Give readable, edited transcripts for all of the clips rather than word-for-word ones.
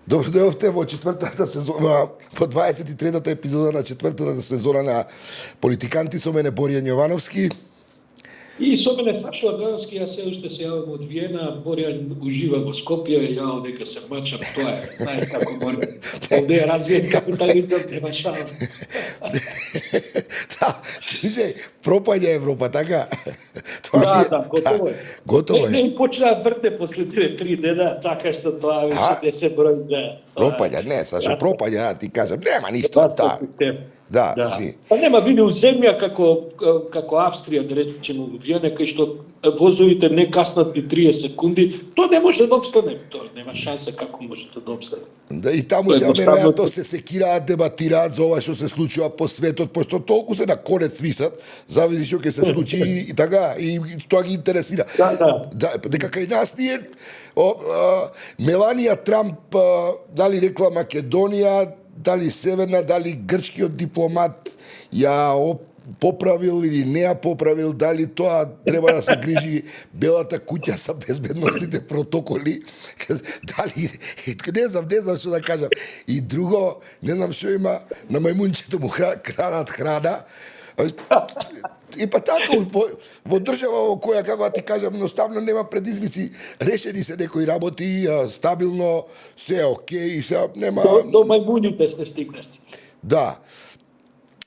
Добро дојдовте во четвртата сезона, во 23-та епизода на четвртата сезона на Политиканти со мене Боријан Јовановски. И со мене Сашо Адановски, јас се уште се јавам од Виена, Боријан ужива во Скопје, ја дека се мачам, тоа е, знаеш како мора. Овде е развиен капитализам, нема шанс. Да, слушај, пропаѓа Европа, така? Да, готово е. Готово е. Не почна да врте после 3 дена, така што тоа веќе не се брои да. Пропаѓа, не, Сашо, пропаѓа, ти кажам, нема ништо, да. Да. Па нема, види у земја како Австрија, да речеме, во Виена, кај што возовите не каснат ни 30 секунди, тоа не може да обстане, тоа нема шанса како може да обстане. Да, и таму се веројатно се секираат, дебатираат за ова што се случува по светот, пошто толку се на конец висат, зависи што ќе се случи и така, и тоа ги интересира. Да, дека кај нас ние Меланија Трамп дали рекла Македонија, дали Северна, дали грчкиот дипломат ја поправил или не ја поправил, дали тоа треба да се грижи Белата куќа за безбедносните протоколи, дали, не знам што да кажам. И друго, не знам што има, на мајмунчето му крадат храна. И па така, во држава во која, како да ти кажам, едноставно нема предизвици, решени се некои работи, стабилно, се окей, се нема... До мајмуните сме стигнати. Да.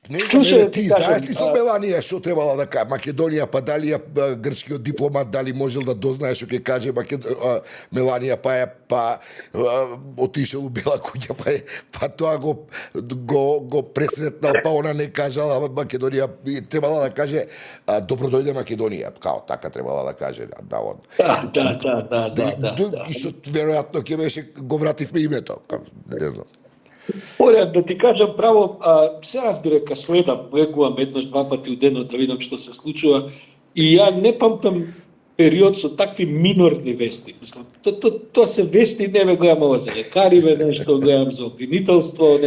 Не знам, ти знаеш ли со Меланија што требала да каже Македонија, па дали грчкиот дипломат дали можел да дознае што ќе каже Меланија, па отишел у Бела куќа, па тоа го пресретнал, па она не кажала Македонија, требала да каже добро дојде Македонија, као така требала да каже наводно. Да. И што веројатно ќе беше го вративме името, не знам. Боријан, да ти кажам право, се разбира дека следам, гледувам еднаш-два пати у денот да видам што се случува и ја не памтам период со такви минорни вести. Мислам, тоа се вести, не ме гледам ова за лекариве, нешто гледам за обвинителство,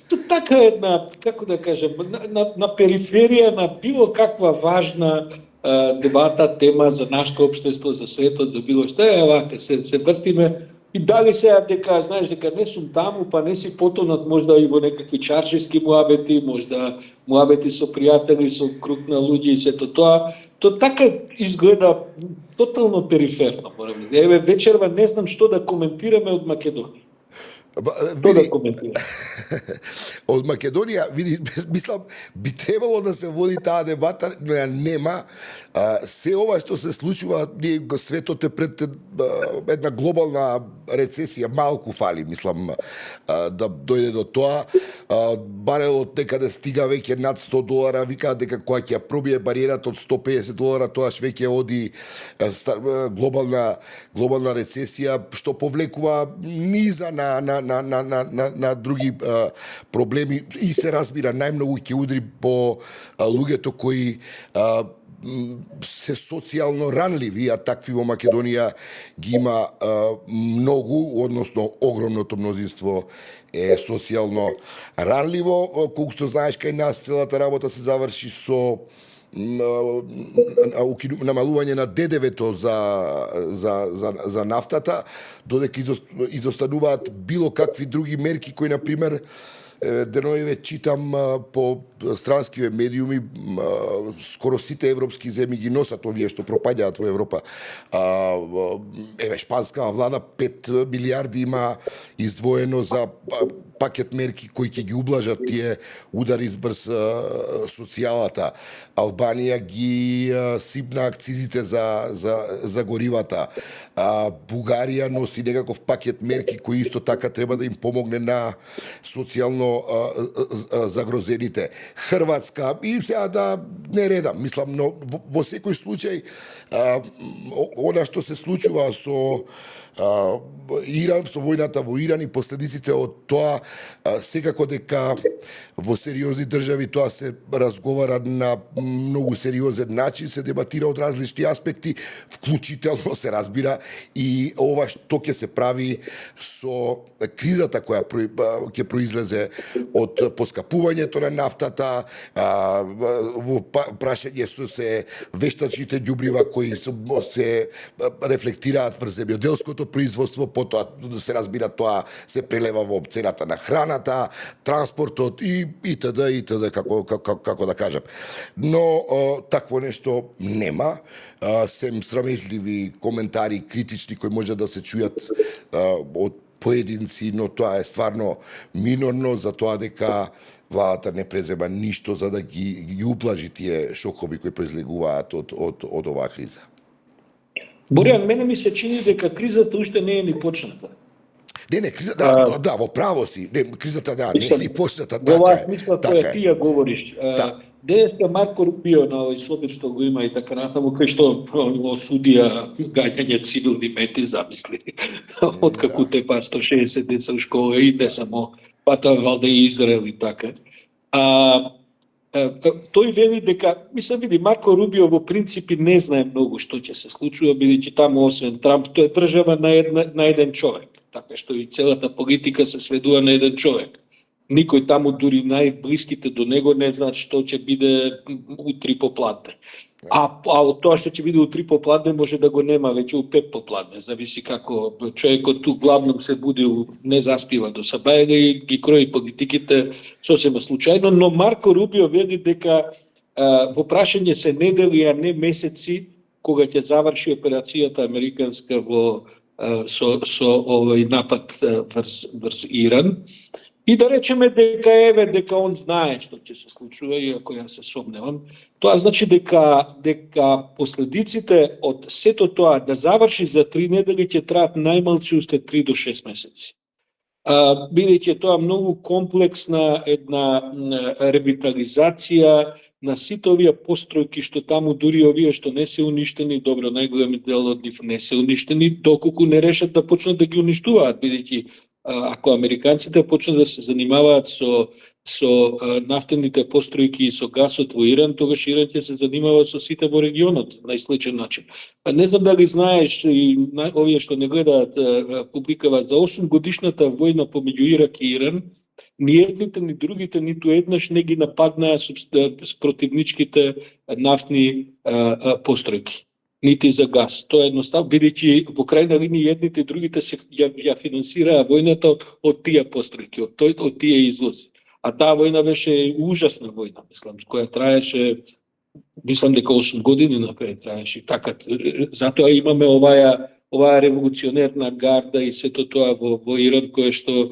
тоа така една, како да кажам, на периферија на било каква важна дебата, тема за нашето општество, за светот, за било што е, вака се вртиме. И дали сега дека, знаеш, дека не сум таму, па не си потонат можда и во некакви чаршиски муабети, можда муабети со пријатели, со круг на луѓе и сето тоа, то така изгледа тотално периферно, морам да. Еве вечерва не знам што да коментираме од Македонија. Од Македонија, види, мислам, би требало да се води таа дебата, но ја нема. Се ова што се случува, светот е пред една глобална рецесија, малку фали, мислам, да дојде до тоа. Барелот некаде стига веќе над $100, викаат дека кога ќе пробие бариерата од $150, тоаш веќе оди глобална рецесија, што повлекува низа на други проблеми и се разбира најмногу ќе удри по луѓето кои се социјално ранливи, а такви во Македонија ги има многу, односно огромното мнозинство е социјално ранливо. Колку што знаеш, кај нас целата работа се заврши со намалување на ДДВ-то за нафтата, додека изостануваат било какви други мерки кои, например, деновиве читам по странскиве медиуми, скоро сите европски земји ги носат овие што пропаѓаат во Европа. Еве, шпанскава влада 5 милиарди има издвоено за пакет мерки кои ќе ги ублажат тие удари врз социјалата. Албанија ги сипна акцизите за горивата. Бугарија носи некаков пакет мерки кои исто така треба да им помогне на социјално загрозените. Хрватска, и сега да не редам, мислам, но во секој случај она што се случува со Иран, со војната во Иран и последиците од тоа, секако дека во сериозни држави тоа се разговара на многу сериозен начин, се дебатира од различни аспекти, вклучително се разбира и ова што ќе се прави со кризата која ќе произлезе од поскапувањето на нафтата, храната, во прашање со се вештачните ѓубрива кои се рефлектираат врз земјоделското производство, потоа се разбира тоа се прелева во цената на храната, транспортот и т.д. како да кажам. Но такво нешто нема. Сем срамежливи коментари критични кои може да се чујат од поединци, но тоа е стварно минорно за тоа дека владата не презема ништо за да ги уплажи тие шокови кои произлегуваат од оваа криза. Боријан, мене ми се чини дека кризата уште не е ни почната. Не, кризата, да, во право си. Не, кризата не е ни почната. Во оваа смисла која ти ја говориш. Да. Денеска Марко Рубио на овој собир што го има и така натаму, кај што осудија гаѓање цивилни мети, замисли. Откако те па 160 деца у школа и не само, па тоа валде и Израел и така. Тој вели дека, види, Марко Рубио во принципи не знае многу што ќе се случува, бидејќи таму освен Трамп, тој е држава на еден човек. Така што и целата политика се сведува на еден човек. Никој таму, дури најблиските до него, не знаат што ќе биде утре попладне. А од тоа што ќе биде утре попладне може да го нема веќе у 5 попладне. Зависи како човекот ту главном се буди, не заспива до сабајга и ги крои политиките сосема случајно. Но Марко Рубио вели дека во прашање се недели, а не месеци, кога ќе заврши операцијата американска со овој напад врз Иран. И да речеме дека он знае што ќе се случува, иако ја се сомневам, тоа значи дека последиците од сето тоа да заврши за 3 недели ќе траат најмалку уште 3 до 6 месеци. Бидејќи тоа многу комплексна една ревитализација на сите овие постројки што таму, дури овие што не се уништени, добро, најголемиот дел од нив не се уништени, доколку не решат да почнат да ги уништуваат, бидејќи ако американците почнат да се занимаваат со нафтените постројки и со гасот во Иран, тогаш Иран ќе се занимава со сите во регионот на сличен начин. Не знам дали знаеш, и овие што не гледаат публикава, за 8 годишната војна помеѓу Ирак и Иран, ни едните ни другите ниту еднаш не ги нападнаа противничките нафтни постројки, нити за газ. Тоа едноставно, бидејќи во крајна линија едните и другите ја финансираа војната од тие постројки, од тие извози. А таа војна беше ужасна војна, која траеше, мислам дека 8 години на крај траеше. Така, затоа имаме оваа револуционерна гарда и сето тоа во Иран, кое што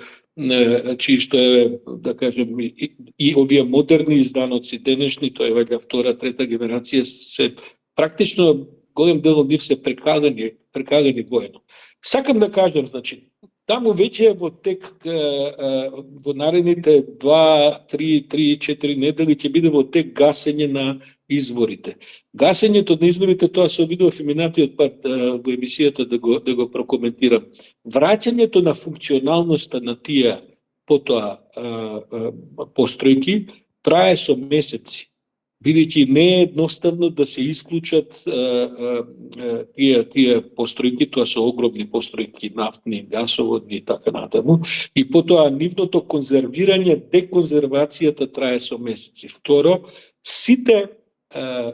чисто е, да кажем, и овие модерни изданоци денешни, тоа е вајде втора, трета генерација, се практично голем дел од нив се прекалени војно. Сакам да кажам, значи, таму веќе во тек во наредните 2, 3, 4 недели ќе биде во тек гасење на изворите. Гасењето на изворите, тоа се обидов и минатиот пат во емисијата да го прокоментирам. Враќањето на функционалноста на тие потоа постројки трае со месеци, бидејќи не е едноставно да се исклучат тие постројки, тоа се огромни постројки, нафтни, гасоводни и така натаму, и потоа нивното конзервирање, деконзервацијата трае со месеци. Второ, сите,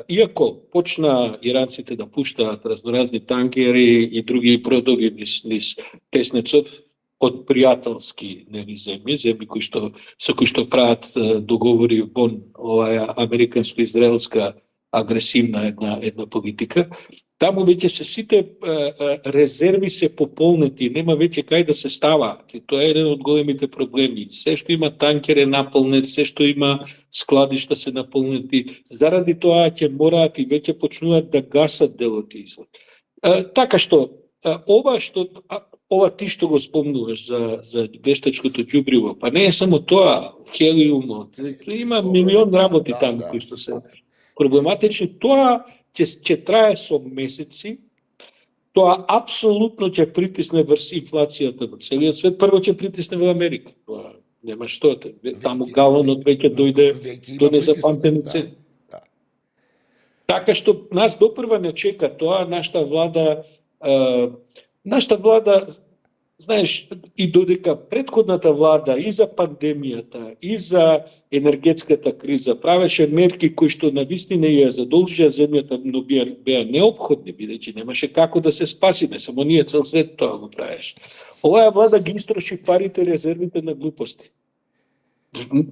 иако почна иранците да пуштаат разноразни танкери и други бродови низ Теснецов, од пријателски земји со кои што прават договори вон оваа американско-израелска агресивна една политика, таму веќе се сите резерви се пополнети, нема веќе кај да се ставаат. И тоа е еден од големите проблеми. Се што има танкер е наполнет, се што има складишта се наполнети. Заради тоа ќе мораат и веќе почнуваат да гасат дел од извод. Така што ова ти што го спомнуваш за вештачкото ѓубриво, па не е само тоа, хелиумот, има милион работи таму кои што се проблематични. Тоа ќе трае со месеци, тоа апсолутно ќе притисне врз инфлацијата во целиот свет, прво ќе притисне во Америка. Тоа нема што, таму галонот веќе дојде до незапамтени цени. Така што нас допрва не чека тоа, нашата влада знаеш, и додека претходната влада и за пандемијата, и за енергетската криза правеше мерки кои што навистина ја задолжија земјата, но беа неопходни, бидејќи немаше како да се спасиме, само ние цел свет тоа го правеше. Оваа влада ги истроши парите, резервите на глупости.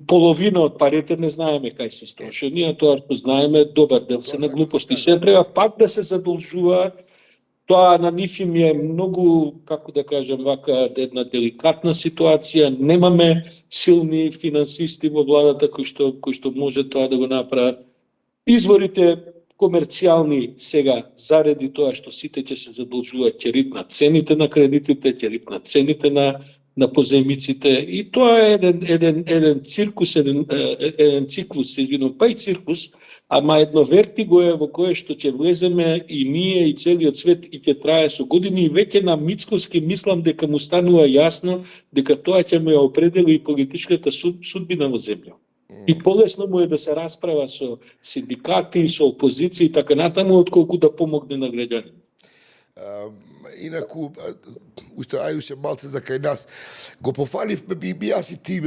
Половина од парите не знаеме кај се строши. Ние тоа што знаеме, добар дел се на глупости. Се треба пак да се задолжуваат. Тоа на нив им е многу, како да кажам, вака една деликатна ситуација. Немаме силни финансисти во владата кои што може тоа да го направат. Изворите комерцијални сега заради тоа што сите ќе се задолжуваат, ќе рипнат цените на кредитите, ќе рипнат цените на позајмиците, и тоа е еден циркус, еден циклус, па и циркус, ама едно вертиго е во кое што ќе влеземе и ние и целиот свет, и ќе трае со години, и веќе на Мицкоски мислам дека му станува јасно дека тоа ќе му ја определи и политичката судбина во земја. И полесно му е да се расправа со синдикати, со опозиција и така натаму, отколку да помогне на граѓаните. Инаку, уште ајуше малце за кај нас, го пофаливме би јас и ти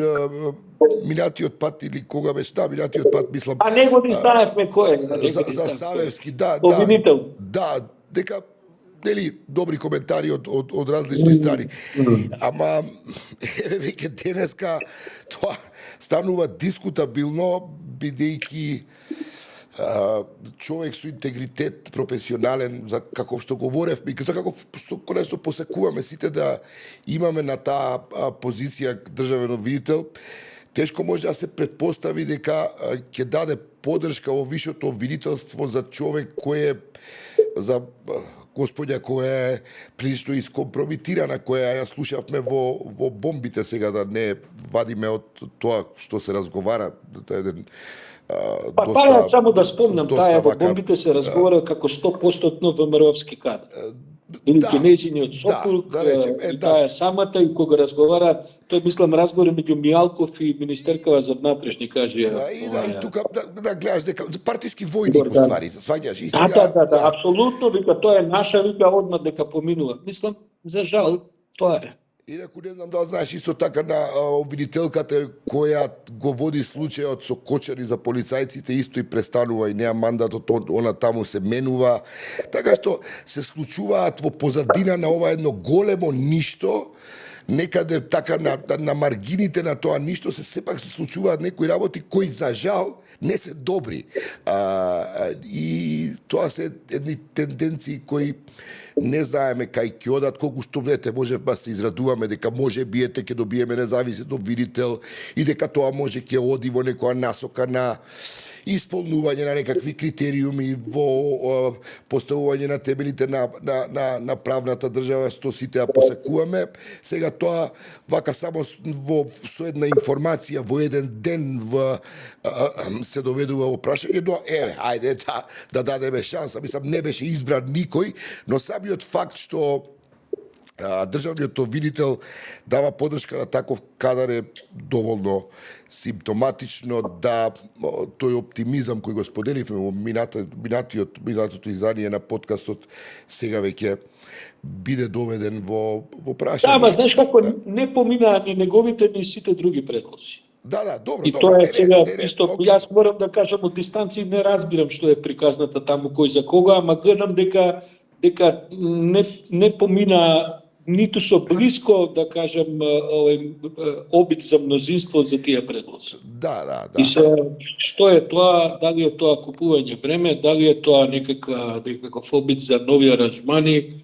минатиот пат, или кога беше минатиот пат, мислам... А него ни знаевме кој е. За Савевски, да, дека нели добри коментари од различни страни. Ама веќе денеска тоа станува дискутабилно, бидејќи човек со интегритет професионален, за како што говоревме, и за како што конечно посекуваме сите да имаме на таа позиција државен обвинител, тешко може да се претпостави дека ќе даде поддршка во висшето обвинителство за човек кој е, за господја која е прилично искомпромитирана, која ја слушавме во бомбите, сега да не вадиме од тоа што се разговара, еден Па само да спомнам, таа во бомбите се разговара како 100% ВМРО-вски кадар. Бидејќи нејзиниот сопруг, и таа самата, и кога разговара, тој мислам разговори меѓу Мијалков и министеркава за внатрешни, кажи. И тука да гледаш дека партиски војник уствари, сваѓаш и сега. Да, апсолутно, вика тоа е наша, вика одма дека поминува. Мислам, за жал, тоа е. Инаку не знам дали знаеш исто така на обвинителката која го води случајот со Кочани за полицајците, исто и престанува и неа мандатот, она таму се менува. Така што се случуваат во позадина на ова едно големо ништо, некаде така на маргините на тоа ништо сепак се случуваат некои работи кои за жал не се добри. И тоа се едни тенденции кои не знаеме кај ќе одат, колку што може да се израдуваме дека може би ќе добиеме независен обвинител и дека тоа може ќе оди во некоја насока на исполнување на некакви критериуми, во поставување на темелите на правната држава, што сите ја посекуваме. Сега тоа вака само со една информација во еден ден се доведува во прашање, но ајде да дадеме шанса. Мислам, не беше избран никој, но самиот факт што државниот обвинител дава поддршка на таков кадар е доволно симптоматично да тој оптимизам кој го споделивме во минатото издание на подкастот сега веќе биде доведен во прашање. Да, ама знаеш како не поминаа ни неговите ни сите други предлози. Да, добро. И тоа е сега исто, јас морам да кажам од дистанција, не разбирам што е приказната таму кој за кога, ама гледам дека не помина ниту со блиско, да кажем, обид за мнозинство за тие предлози. Да. И што е тоа, дали е тоа купување време, дали е тоа некаков обид за нови аранжмани,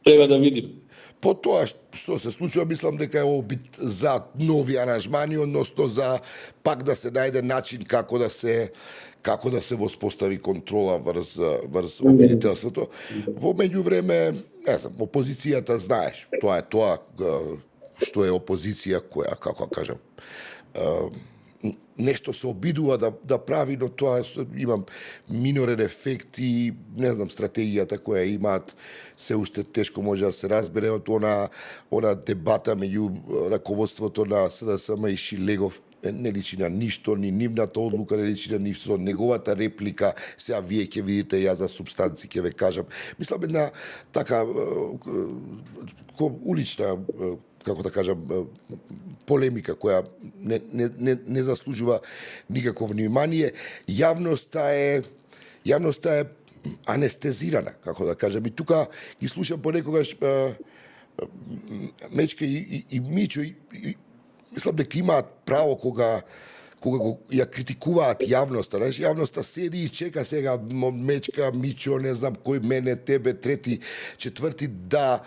треба да видим. По тоа што се случува, мислам дека е обид за нови аранжмани, односно за пак да се најде начин како да се воспостави контрола врз обвинителството. Во меѓувреме, не знам, опозицијата знаеш, тоа е тоа што е опозиција која, како кажам, нешто се обидува да прави, но тоа имам минорен ефект и не знам стратегијата која имаат се уште тешко може да се разбере од она дебата меѓу раководството на СДСМ и Шилегов не личи на ништо, ни нивната одлука не личи на ништо, неговата реплика, сега вие ќе видите, ја за субстанци ќе ве кажам. Мислам една така улична, како да кажам, полемика која не заслужува никакво внимание. Јавноста е анестезирана, како да кажам. И тука ги слушам понекогаш Мечка и Мичо, мислам дека имаат право кога ја критикуваат јавноста. Знаеш, јавноста седи и чека сега Мечка, Мичо, не знам кој, мене, тебе, трети, четврти, да,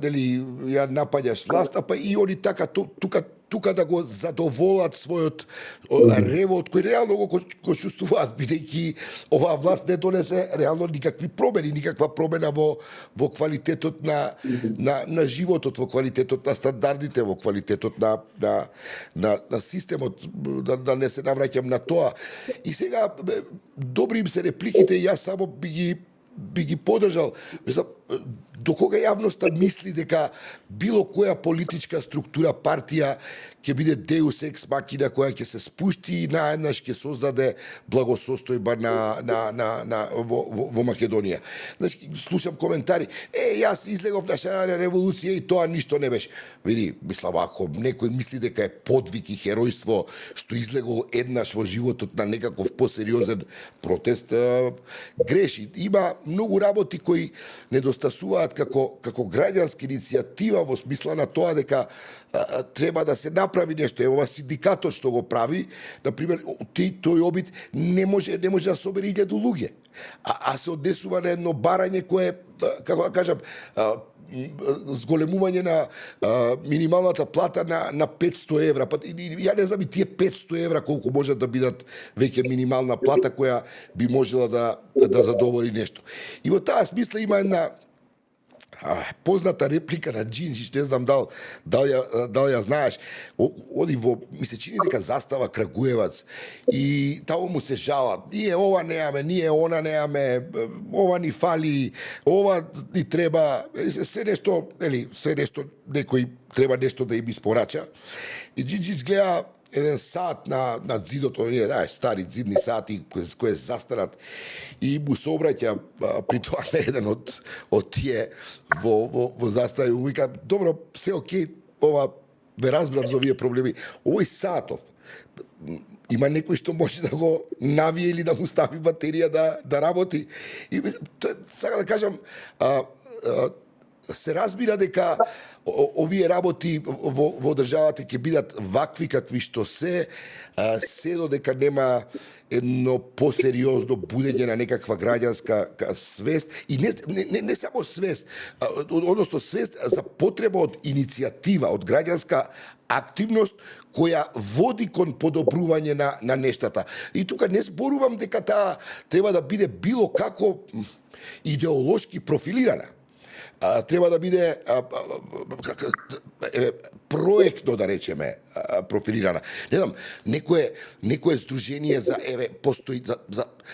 нели, ја напаѓаш власта, па и они така тука да го задоволат својот ревот, кој реално го чувствуваат, бидејќи оваа власт не донесе реално никакви промени, никаква промена во квалитетот на животот, во квалитетот на стандардите, во квалитетот на системот, да не се навраќам на тоа. И сега добри им се репликите, јас само би ги поддржал. Мислам, до кога јавноста мисли дека било која политичка структура, партија ќе биде деус екс макина која ќе се спушти и наеднаш ќе создаде благосостојба во Македонија. Значи, слушам коментари, јас излегов на шарена револуција и тоа ништо не беше. Види, мислам, ако некој мисли дека е подвиг и херојство што излегол еднаш во животот на некаков посериозен протест, греши. Има многу работи кои недостасуваат како граѓанска иницијатива во смисла на тоа дека треба да се направи нешто. Ева синдикатот што го прави, например, тој обид не може да собере 1000 луѓе. А се однесува на едно барање кое, како да кажам, зголемување на минималната плата на 500 евра. Па, ја не знам и тие 500 евра колку може да бидат веќе минимална плата која би можела да задоволи нешто. И во таа смисла има една позната реплика на Джинџич, не знам дал ја знаеш, оди ми се чини дека застава Крагуевац и таму му се жалат. Ние ова неаме, ние она неаме, ова ни фали, ова ни треба, се нешто, некој треба нешто да им испорача. И Джинџич гледа еден сат на зидот, оние стари зидни сати кои застарат, и му се обраќа при тоа на еден од тие во застави, му вика, добро, се окей, ова ве разбрав за овие проблеми. Овој сатов има некој што може да го навие или да му стави батерија да работи. И сака да кажам, се разбира дека овие работи во државата ќе бидат вакви какви што се додека нема едно посериозно будење на некаква граѓанска свест и не само свест, односно свест за потреба од иницијатива, од граѓанска активност која води кон подобрување на нештата. И тука не зборувам дека таа треба да биде било како идеолошки профилирана. Треба да биде проектно, да речеме, профилирана. Не знам, некое здружение постои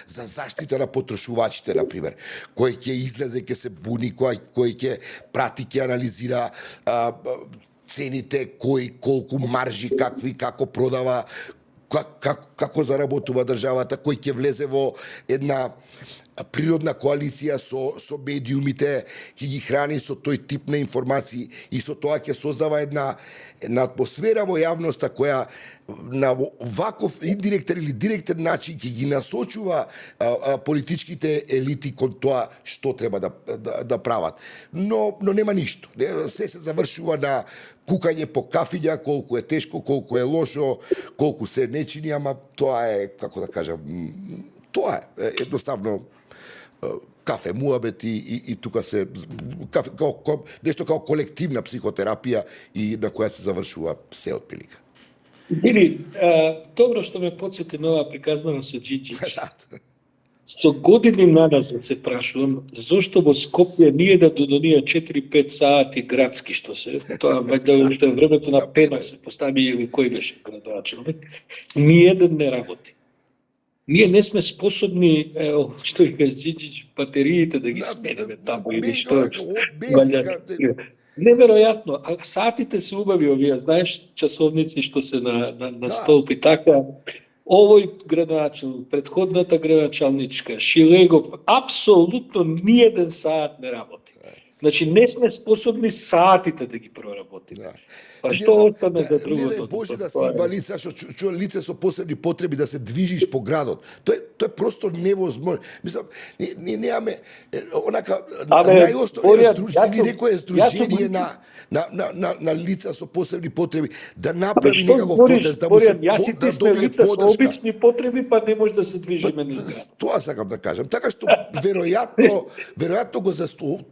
за заштита на потрошувачите, например, кој ќе излезе, ќе се буни, кој ќе прати, ќе анализира цените, кој колку маржи, како продава, како заработува државата, кој ќе влезе во една природна коалиција со медиумите, ќе ги храни со тој тип на информации и со тоа ќе создава една атмосфера во јавноста која на ваков индиректен или директен начин ќе ги насочува политичките елити кон тоа што треба да прават. Но нема ништо. Се завршува на кукање по кафиња, колку е тешко, колку е лошо, колку се не чини, ама тоа е, како да кажам, тоа е едноставно кафе муабет и тука се нешто како колективна психотерапија и на која се завршува се отприлика. Или, добро што ме подсети на оваа приказнава со Джинџич. Со години назад се прашувам зошто во Скопје ние да додонија 4-5 сати градски што се, тоа вајде уште времето на Пена се постави или кој беше градоначелник, ниеден не работи. Ние не сме способни, што и каже Джинџич, батериите да ги сменеме таму или што. Неверојатно. А сатите се убави овие, знаеш, часовници што се на столб и така. Овој градоначалник, предходната градоначалничка, Шилегов, апсолутно ниеден саат не работи. Значи не сме способни саатите да ги проработиме. Да. Па што остане за Не другото? дај Боже да си инвалид, што лице со посебни потреби да се движиш по градот. Тоа е просто невозможно. Мислам, ние немаме онака најосновно некое здружение на лица со посебни потреби да направи некако протест, да му се да добие лица со поддршка. обични потреби, па не може да се движиме низ град. Тоа сакам да кажам. Така што веројатно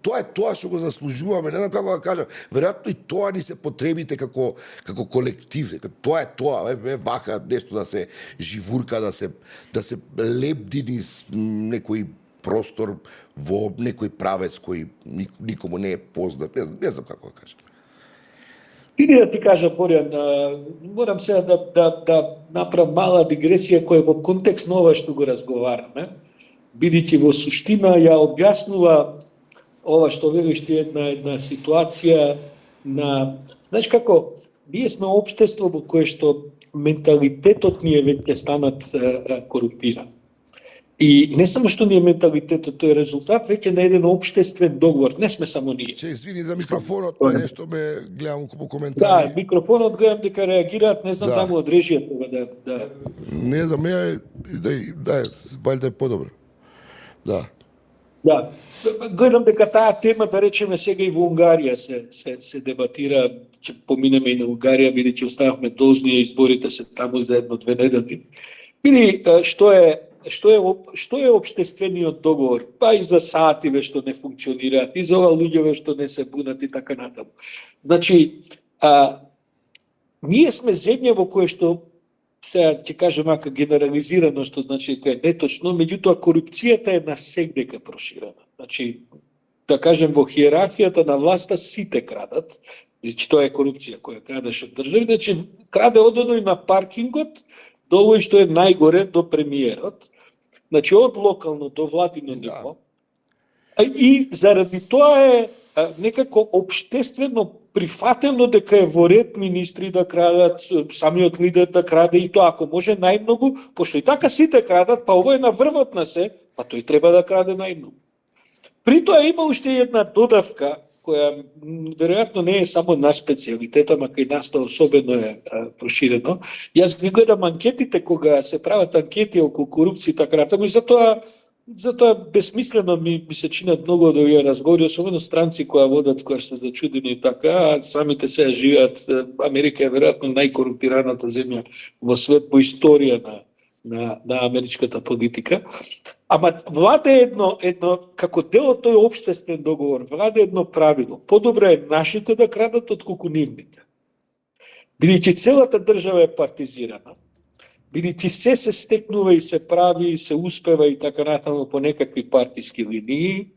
тоа што го заслужуваме, не знам како да кажам, веројатно и тоа ни се потребите како колектив. Тоа е тоа, вака нешто да се живурка, да се лепди низ некој простор во некој правец кој никому не е познат. Не знам како да кажам. Или да ти кажа, Борјан, морам сега да направам мала дигресија која во контекст на ова што го разговараме, бидејќи во суштина ја објаснува ова што велиш ти една ситуација на, знаеш како, ние сме општество во кое што менталитетот ни е веќе станат корумпиран. И не само што ни е менталитетот, тој е резултат веќе на еден општествен договор, не сме само ние. Че извини за микрофонот, нешто ме гледам во коментари. Да, микрофонот гледам дека реагираат, не знам таму од режијата да. Не знам, да, бајде е подобро. Да. Да. Гледам дека таа тема, да речеме сега и во Унгарија се дебатира, ќе поминеме и на Унгарија, бидејќи остававме должни изборите се таму за 1-2 недели. Или што е општествениот договор, па и за саативе што не функционираат, и за ова луѓеве што не се бунат и така натаму. Значи, ние сме земја во кое што, сега ќе кажем ака генерализирано, што значи дека е неточно, меѓутоа корупцијата е насегдека проширена. Значи, да кажем во хиерархијата на власта сите крадат, значи тоа е корупција која крадеш од држави, значи краде од оној на паркингот до овој што е најгоре до премиерот, значи од локално до владино ниво. И заради тоа е некако општествено прифатено дека е во ред министри да крадат, самиот лидер да краде и тоа ако може најмногу, пошто и така сите крадат, па овој е на врвот на се, па тој треба да краде најмногу. При тоа има уште една додавка која веројатно не е само наш специјалитет, ама кај нас тоа особено е проширено. Јас ги гледам анкетите кога се прават анкети околу корупција и така натаму и затоа бесмислено ми се чинат многу од овие разговори, особено странци кои водат, кои се зачудени и така, а самите сега живеат. Америка е веројатно најкорумпираната земја во свет по историја на америчката политика. Ама владе едно како дел од тој општествен договор, владе едно правило. Подобро е нашите да крадат отколку нивните. Бидејќи целата држава е партизирана, бидејќи се стекнува и се прави и се успева и така натаму по некакви партиски линии.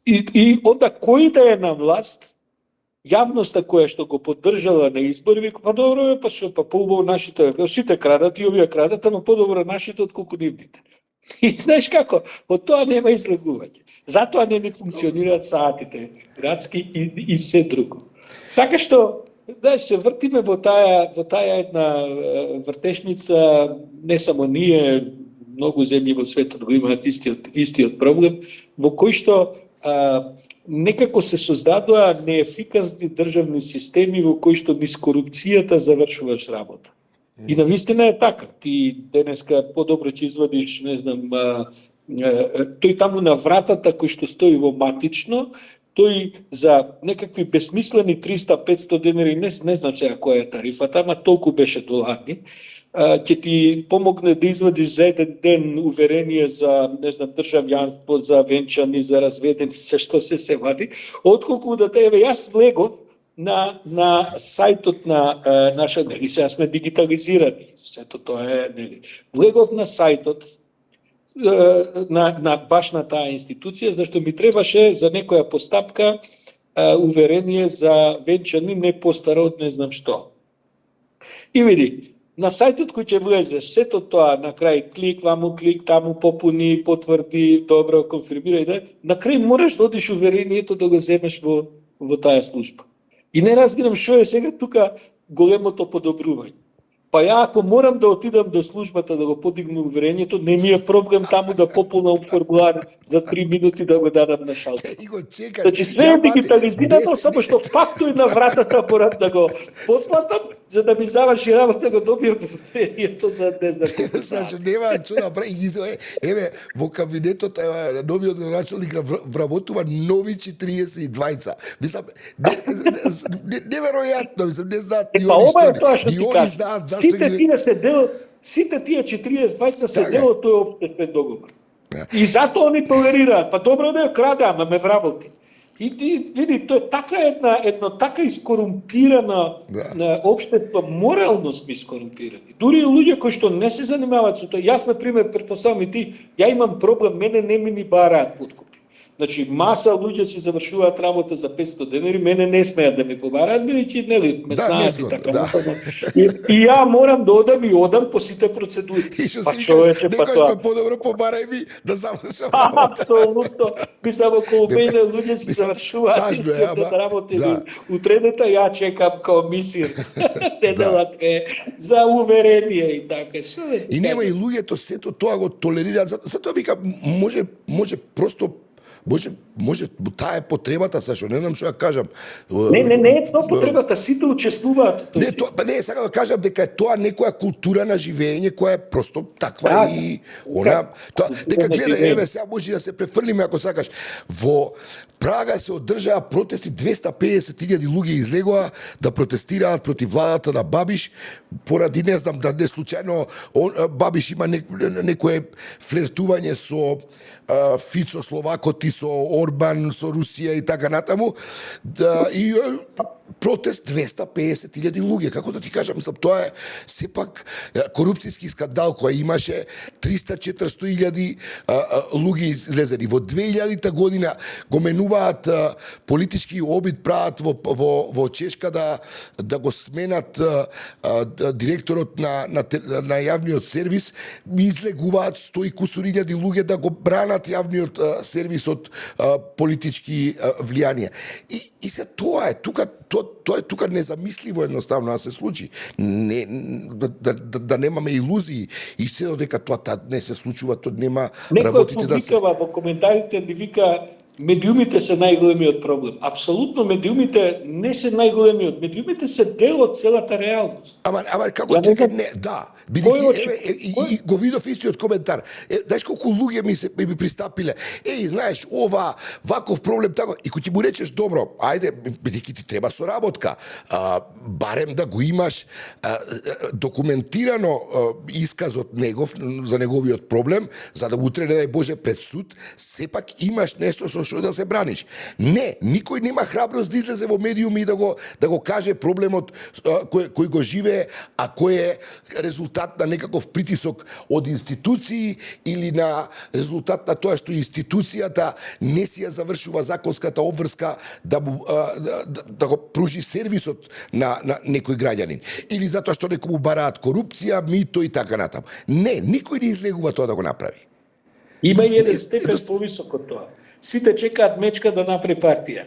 И онда кој да е на власт, јавноста која што го поддржала на избори, вика, па добро, па поубаво нашите, сите крадат и овие крадат, ама подобро нашите отколку нивните. И знаеш како, од тоа нема излегување. Затоа не функционираат саатите градски и се друго. Така што, знаеш, се вртиме во таа една вртешница, не само ние, многу земји во светот го имаат истиот проблем, во кој што некако се создадоа неефикасни државни системи во кои што низ корупцијата завршуваш работа. И навистина е така. Ти денеска подобро ќе извадиш, не знам, тој таму на вратата кој што стои во матично, тој за некакви бесмислени 300-500 денари, не знам сега која е тарифата, ама толку беше доларни, ќе ти помогне да извадиш за еден ден уверение за, не знам, државјанство, за венчани, за разведени, се што се вади, отколку да те, јас влегов на сајтот на наша, нели, сега сме дигитализирани, сето тоа е, нели, влегов на сајтот на баш на таа институција, зашто ми требаше за некоја постапка уверение за венчани не постаро од не знам што. И види, на сајтот кој ќе влезеш, сето тоа, на крај клик, ваму клик, таму попуни, потврди, добро, конфирмирај, да, на крај мораш да одиш уверението да го земеш во во таа служба. И не разбирам што е сега тука големото подобрување. Па ја ако морам да отидам до службата да го подигнам уверението, не ми е проблем таму да пополнам формулар за 3 минути да го дадам на шалтер. И го чекаш. Значи све е дигитализирано, само што пак тој на вратата морам да го потплатам, за да ми заврши работа го добијам уверението за не знам колку сати. Сашо, нема што да прави. Еве, во кабинетот новиот началник вработува нови 42-ца. Мислам, неверојатно, мислам, не знаат ни Па они ова е што тоа што ни ти они кажам. знаат зашто Сите ги... тие се дел, сите тие 42-ца се Така. дел од тој општествен договор. Да. И затоа они толерираат. Па добро не краде, ама ме вработи. И ти види, тоа е така едно така искорумпирано Да. општество, морално сме искорумпирани. Дури и луѓе кои што не се занимаваат со тоа. Јас на пример претпоставам и ти, ја имам проблем, мене не ми ни бараат подкупи. Значи маса луѓе си завршуваат работа за 500 денари, мене не смеат да ми побараат, бидејќи нели ме Да, знаат и незгодно, така. да. И ја морам да одам по сите процедури. И што Па си човече, викаш, па некој тоа. што подобро побарај ми да завршам работа. Апсолутно. Мислам, околу мене луѓе си Мислам, завршуваат тажно е, ама, да работи. да. Утредата ја чекам као мисир. Неделата е за уверение и така. Шо да ти И нема и кажам? луѓето сето тоа го толерираат. Затоа вика може просто може таа е потребата, Сашо, не знам што ја кажам. Не е тоа потребата, сите учествуваат во тој Не, тоа, систем. па не, сакам да кажам дека е тоа некоја култура на живење која е просто таква Да, и она тоа култура дека на гледа, живење. еве сега може да се префрлиме ако сакаш. Во Прага се одржаа протести, 250.000 луѓе излегоа да протестираат против владата на Бабиш поради не знам да не случајно Бабиш има некое флиртување со Фицо Словакот и со Орбан, со Русија и така натаму, да, и протест 250.000 луѓе. Како да ти кажам, мислам, тоа е сепак корупцијски скандал кој имаше 300-400.000 луѓе излезени. Во 2000 година го менуваат политички обид прават во Чешка да го сменат директорот на јавниот сервис, излегуваат 100 и кусур илјади луѓе да го бранат јавниот сервис од политички влијанија. И се тоа е тоа е тука незамисливо едноставно да се случи. Не, да немаме илузии и се додека тоа не се случува, тоа нема Некој работите да се... викава во коментарите, ни вика медиумите се најголемиот проблем. Апсолутно медиумите не се најголемиот. Медиумите се дел од целата реалност. Ама како Ја не чекај, знам- не, да. Кој Бидејќи кој- и го видов истиот коментар. Знаеш колку луѓе ми пристапиле. Знаеш, ова ваков проблем тако и кога ти му речеш добро, ајде, бидејќи ти треба соработка, барем да го имаш документирано исказот негов за неговиот проблем, за да утре не дај Боже пред суд, сепак имаш нешто со што да се браниш. Не, никој нема храброст да излезе во медиуми и да го каже проблемот кој го живее, а кој е резултат на некаков притисок од институции или на резултат на тоа што институцијата не си ја завршува законската обврска да го пружи сервисот на некој граѓанин. Или затоа што некому бараат корупција, мито и така натаму. Не, никој не излегува тоа да го направи. Има и еден степен повисок од тоа. Сите чекаат Мечка да направи партија.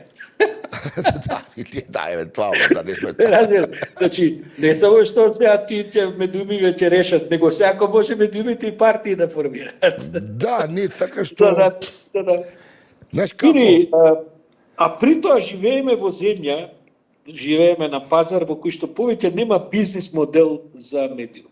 Да, евентуално, да не сме Разбираш? Значи, не само што сега ти медиумите ќе решат, него секако може медиумите и партии да формираат. Да, не, така За што... да Знаеш како? Види, а при тоа живееме во земја, живееме на пазар во кој што повеќе нема бизнис модел за медиум.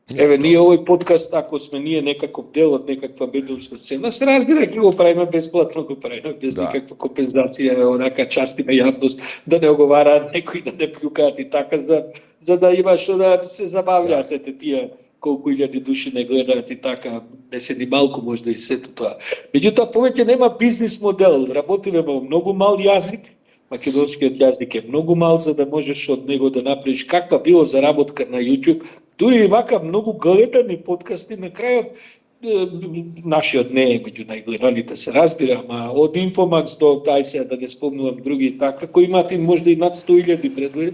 Еве, ние овој подкаст, ако сме ние некаков дел од некаква медиумска сцена, се разбира, ќе го правиме бесплатно, го правиме без никаква компензација, онака частиме јавност, да не оговараат некои, да не плюкаат и така, за да има што да се забавлjaат, ете тие колку илјади души не гледаат и така, не се ни малку можда и сето тоа. Меѓутоа, повеќе нема бизнис модел, работиме во многу мал јазик, македонскиот јазик е многу мал за да можеш од него да направиш каква било заработка на YouTube. Дури и вака многу гледани подкасти на крајот, нашиот не е меѓу најгледаните, се разбира, ама од Infomax до тај сега да не спомнувам други така, кои имаат и можда и над 100.000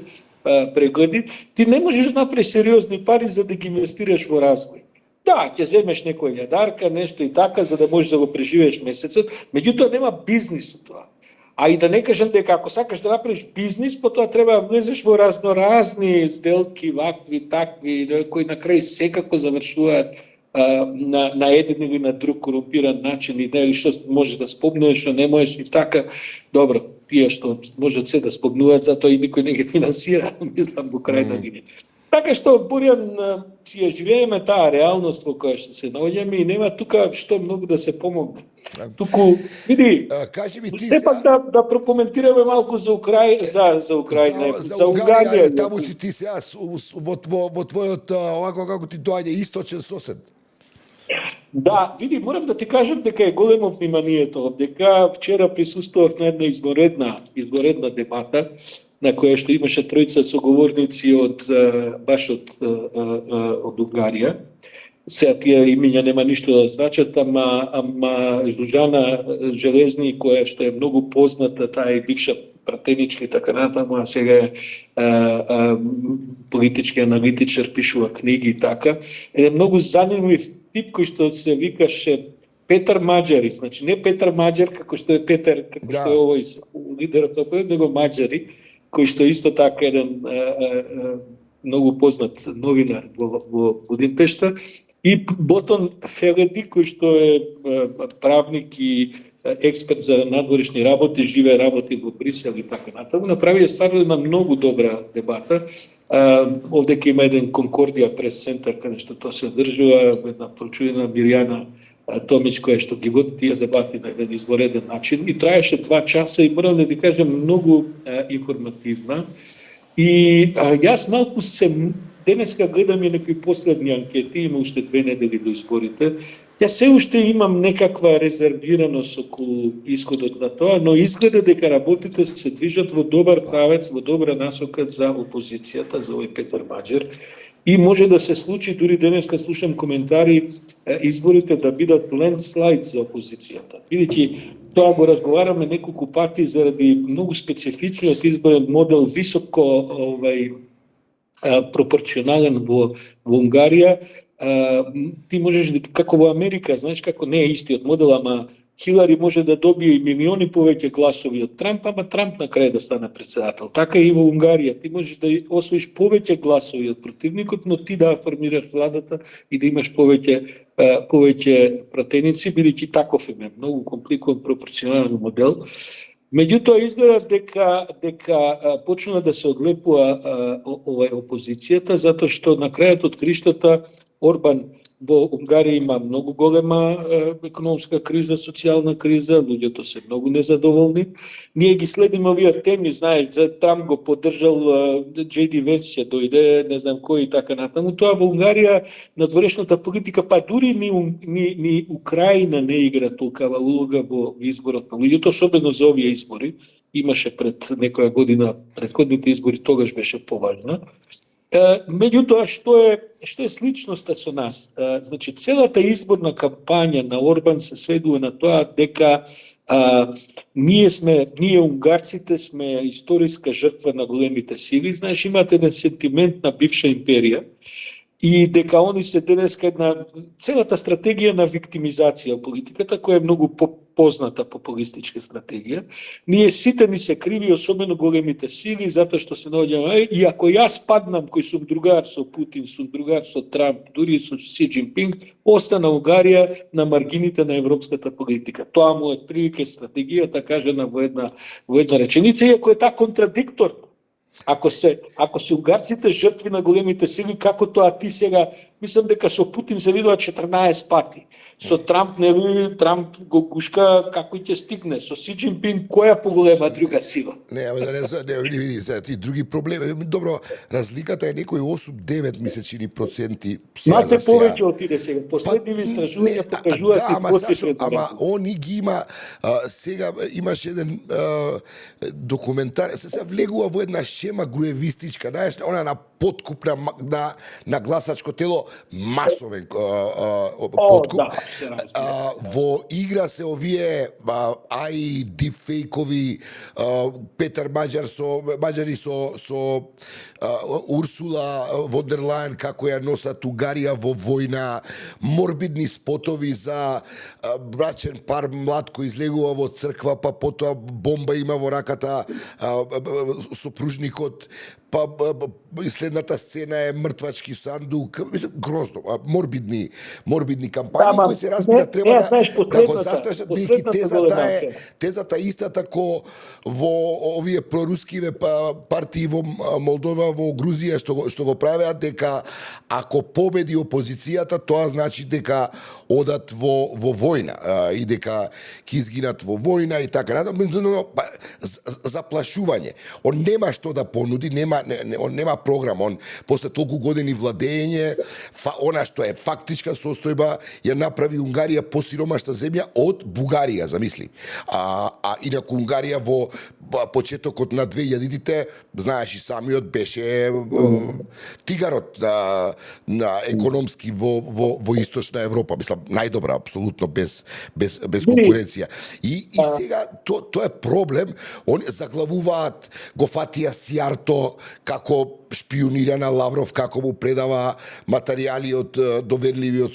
прегледи, ти не можеш да направиш сериозни пари за да ги инвестираш во развој. Да, ќе земеш некоја јадарка, нешто и така, за да можеш да го преживееш месецот, меѓутоа нема бизнис од тоа. А и да не кажам дека ако сакаш да направиш бизнис, потоа треба да влезеш во разноразни сделки, вакви, такви, кои на крај секако завршуваат на еден или на друг корумпиран начин и што може да спомнуваш, што не можеш и така. Добро, тие што можат се да спомнуваат, затоа и никој не ги финансира, мислам, во крај на линија. Така што, Борјан, си ја живееме таа реалност во која што се наоѓаме и нема тука што многу да се помогне. Туку, види, кажи ми ти сепак да прокоментираме малку за Украина, за Унгарија. Таму си ти сега во твојот, овако како ти доаѓа источен сосед. Да, види, морам да ти кажам дека е големо вниманието, дека вчера присуствував на една изгоредна дебата, на која што имаше тројца соговорници баш од Унгарија. Сега тие имиња нема ништо да значат, ама Жужана Железни, која што е многу позната, таа е бивша пратеничка и така натаму, а сега е политички аналитичар, пишува книги и така, е многу занимлив тип кој што се викаше Петар Маџари, значи не Петар Маџар како што е Петар, како што е овој лидерот, него Маџари, кој што исто така еден многу познат новинар во Будимпешта, и Ботон Феледи, кој што е правник и експерт за надворешни работи, живее работи во Брисел и така натаму, направија стварно една многу добра дебата. Овде ќе има еден Конкордија прес-центар каде што тоа се одржува, една прочудена Мирјана Томич која што ги води тие дебати на еден извореден начин и траеше 2 часа и морам да ти кажам многу информативна. И јас малку денеска гледам и некои последни анкети, има уште 2 недели до изборите. Јас се уште имам некаква резервираност околу исходот на тоа, но изгледа дека работите се движат во добар правец, во добра насока за опозицијата, за овој Петар Маџар. И може да се случи, дури денеска слушам коментари, изборите да бидат лендслайд за опозицијата. Бидејќи тоа го разговараме неколку пати заради многу специфичниот изборен модел, високо пропорционален во Унгарија. Ти можеш, како во Америка, знаеш како не е истиот модел, ама Хилари може да добие и милиони повеќе гласови од Трамп, ама Трамп на крај да стане председател. Така и во Унгарија, ти можеш да освоиш повеќе гласови од противникот, но ти да формираш владата и да имаш повеќе пратеници, бидејќи таков е многу компликуван пропорционален модел. Меѓутоа изгледа дека почнува да се одлепува опозицијата, затоа што на крајот од криштата Орбан во Унгарија има многу голема економска криза, социјална криза, луѓето се многу незадоволни. Ние ги следиме овие теми, знаеш, Трамп го поддржал, J.D. Венс ќе дојде, не знам кој и така натаму. Тоа во Унгарија надворешната политика, па дури ни Украина не игра толкава улога во изборот на луѓето, особено за овие избори. Имаше пред некоја година, претходните избори, тогаш беше поважна. Меѓутоа, што е сличноста со нас? Значи, целата изборна кампања на Орбан се сведува на тоа дека ние унгарците сме историска жртва на големите сили. Знаеш, имате еден сентимент на бивша империја и дека они се денеска една целата стратегија на виктимизација политиката, која е многу позната популистичка стратегија. Ние сите ни се криви, особено големите сили, затоа што се наоѓаме, и ако јас паднам кој сум другар со Путин, сум другар со Трамп, дури со Си Џинпинг, остана Унгарија на маргините на европската политика. Тоа му е прилика стратегијата кажана во една реченица, иако е таа контрадикторна. Ако се унгарците жртви на големите сили, како тоа ти сега, мислам дека со Путин се видува 14 пати. Со Трамп Трамп го гушка како ќе стигне. Со Си Џинпинг која поголема друга сила? Не, види, ти други проблеми. Добро, разликата е некои 8-9 ми се чини проценти. Маце повеќе отиде сега. Последни истражувања покажуваат и проценти. Ама они ги има, сега имаш еден документар, се влегува во една шема груевистичка, знаеш, она на подкуп на гласачко тело, масовен подкуп. Да, се разбира. Во игра се овие ај дипфейкови, Петар Маđари со Урсула вон дер Лајен како ја носат Унгарија во војна, морбидни спотови за брачен пар млад кој излегува во црква, па потоа бомба има во раката сопружникот, па следната сцена е мртвачки сандук, грозно, морбидни кампањи кои се разбира треба да го застрашат, бидејќи тезата истата ко во овие прорускиве партии во Молдова, во Грузија што го правеат, дека ако победи опозицијата, тоа значи дека одат во војна и дека ќе изгинат во војна и така натаму, заплашување. Он нема што да понуди, он нема програм, он после толку години владење, она што е фактичка состојба, ја направи Унгарија посиромашна земја од Бугарија, замисли. Инаку Унгарија во почетокот на 2000-тите, знаеш и самиот, беше тигарот на економски во источна Европа, мислам најдобра апсолутно без конкуренција. И сега тоа е проблем, они заглавуваат, го фатија Сјарто како шпионира на Лавров, како му предава материјали од доверливи од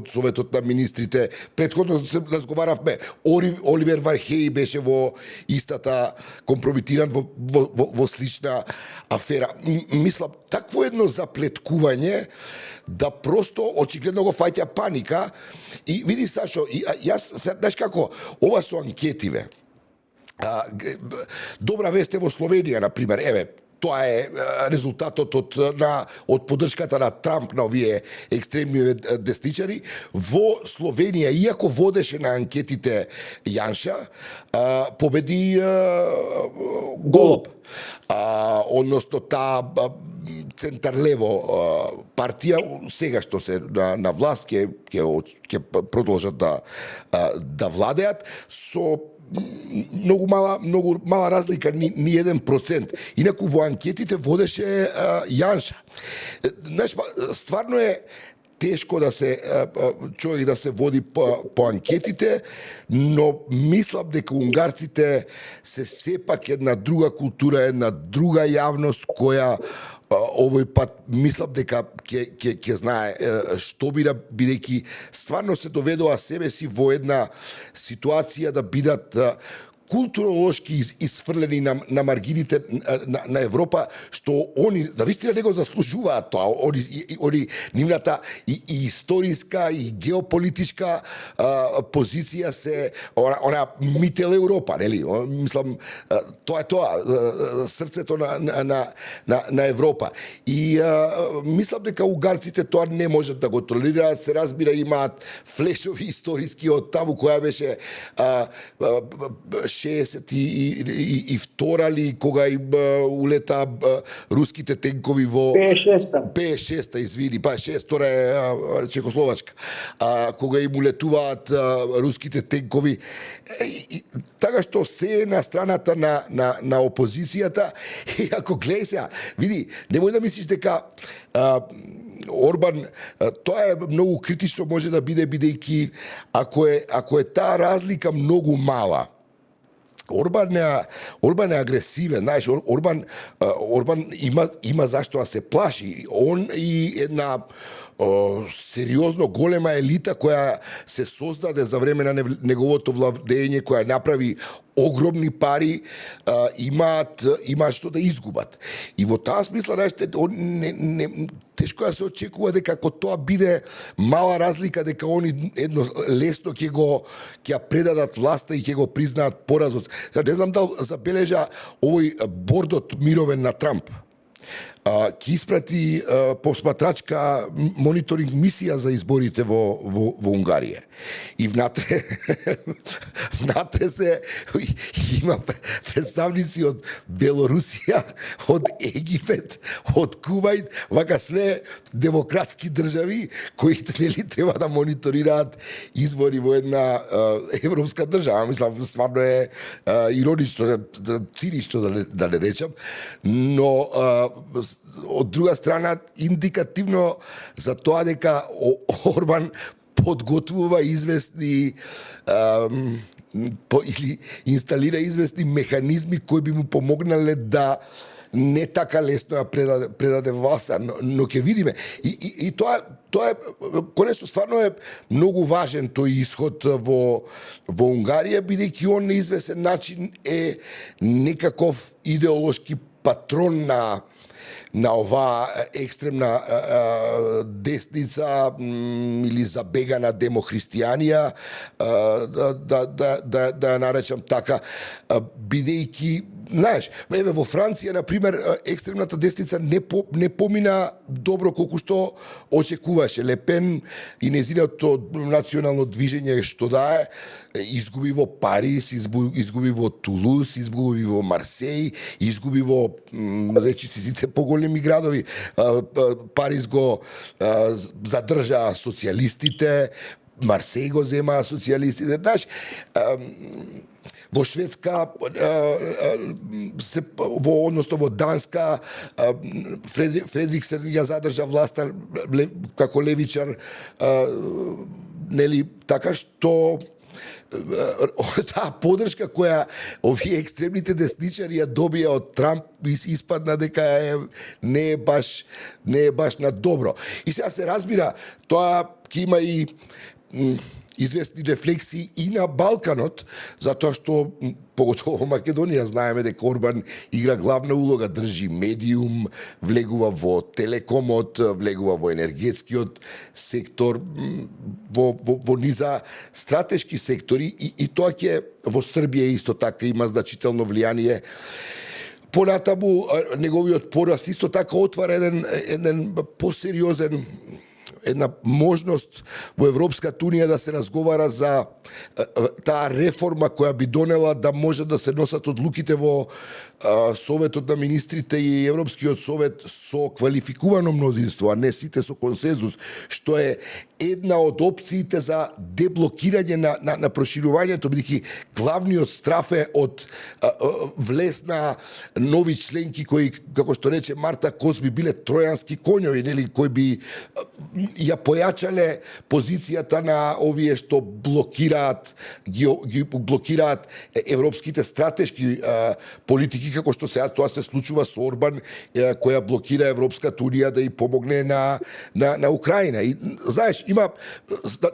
Советот на министрите. Претходно се разговаравме, Оливер Вархеј беше во истата компрометиран во слична афера. Мислам, такво едно заплеткување да просто очигледно го фаќа паника. И види, Сашо, јас, знаеш како, ова со анкетиве. Добра вест е во Словенија, например, еве, тоа е резултатот од поддршката на Трамп на овие екстремни десничари. Во Словенија, иако водеше на анкетите Јанша, победи Голуб. Односно таа центар-лево партија, сега што се на власт, ќе продолжат да владеат со многу мала разлика, ни 1%. Инаку во анкетите водеше Јанша. Знаеш, стварно е тешко да се човек да се води по анкетите, но мислам дека унгарците се сепак една друга култура, една друга јавност која овој пат мислам дека ќе знае што бира, бидејќи стварно се доведоа себе си во една ситуација да бидат културолошки исфрлени на маргините на Европа, што они навистина не го заслужуваат тоа. Они нивната и историска и геополитичка позиција се она Мител Европа, нели? Мислам, тоа е тоа, срцето на Европа. И мислам дека угарците тоа не можат да го толерираат, се разбира, имаат флешови историски од таму која беше 62 ли, кога им улета руските тенкови во... П-6, извини, па 6 е Чехословачка. Кога им улетуваат руските тенкови. Така што се на страната на опозицијата, и ако гледај сега, види, немој да мислиш дека Орбан, тоа е многу критично може да биде, бидејќи ако е таа разлика многу мала, Орбан е агресивен, знаеш, Орбан има зашто да се плаши. Он и една сериозно голема елита која се создаде за време на неговото владење, која направи огромни пари, имаат што да изгубат. И во таа смисла, знаеш, тешко да се очекува дека ако тоа биде мала разлика, дека они едно лесно ќе ја предадат власта и ќе го признаат поразот. Не знам дали забележа овој бордот мировен на Трамп. ќе испрати посматрачка мониторинг мисија за изборите во Унгарија. И внатре внатре се има представници од Белорусија, од Египет, од Кувајт, вака све демократски држави кои нели треба да мониторираат избори во една европска држава. Мислам, стварно е иронично, цинично да не речам, но од друга страна индикативно за тоа дека Орбан подготвува известни или инсталира известни механизми кои би му помогнале да не така лесно ја предаде власта, но ќе видиме. И тоа е, конечно, стварно е многу важен тој исход во Унгарија, бидејќи он на известен начин е некаков идеолошки патрон на оваа екстремна десница или забегана демохристијанија, да ја наречам така, бидејќи знаеш, во Франција, например, екстремната десница не помина добро колку што очекуваше. Лепен и незиното национално движење што дае, изгуби во Париз, изгуби во Тулуз, изгуби во Марсеј, изгуби во речи сите поголеми градови. Париз го задржа социјалистите, Марсеј го зема социјалистите. Знаеш, во Шведска, односно во Данска, Фредриксен ја задржа власта како левичар, нели, така што таа поддршка која овие екстремните десничари ја добија од Трамп испадна дека не е баш на добро. И сега се разбира, тоа ќе има и известни рефлексии и на Балканот, затоа што поготово во Македонија знаеме дека Орбан игра главна улога, држи медиум, влегува во телекомот, влегува во енергетскиот сектор, во низа стратешки сектори и тоа ќе во Србија исто така има значително влијание. Понатаму неговиот пораст исто така отвара еден посериозен една можност во Европската Унија да се разговара за таа реформа која би донела да може да се носат одлуките во Советот на министрите и Европскиот совет со квалификувано мнозинство, а не сите со консензус, што е една од опциите за деблокирање на проширувањето, бидејќи главниот страф е од влез на нови членки кои, како што рече Марта Кос, би биле тројански коњови, нели, кои би ја појачале позицијата на овие што блокираат европските стратешки политики, како што сега тоа се случува со Орбан, која блокира Европската Унија да ја помогне на Украина. И знаеш, има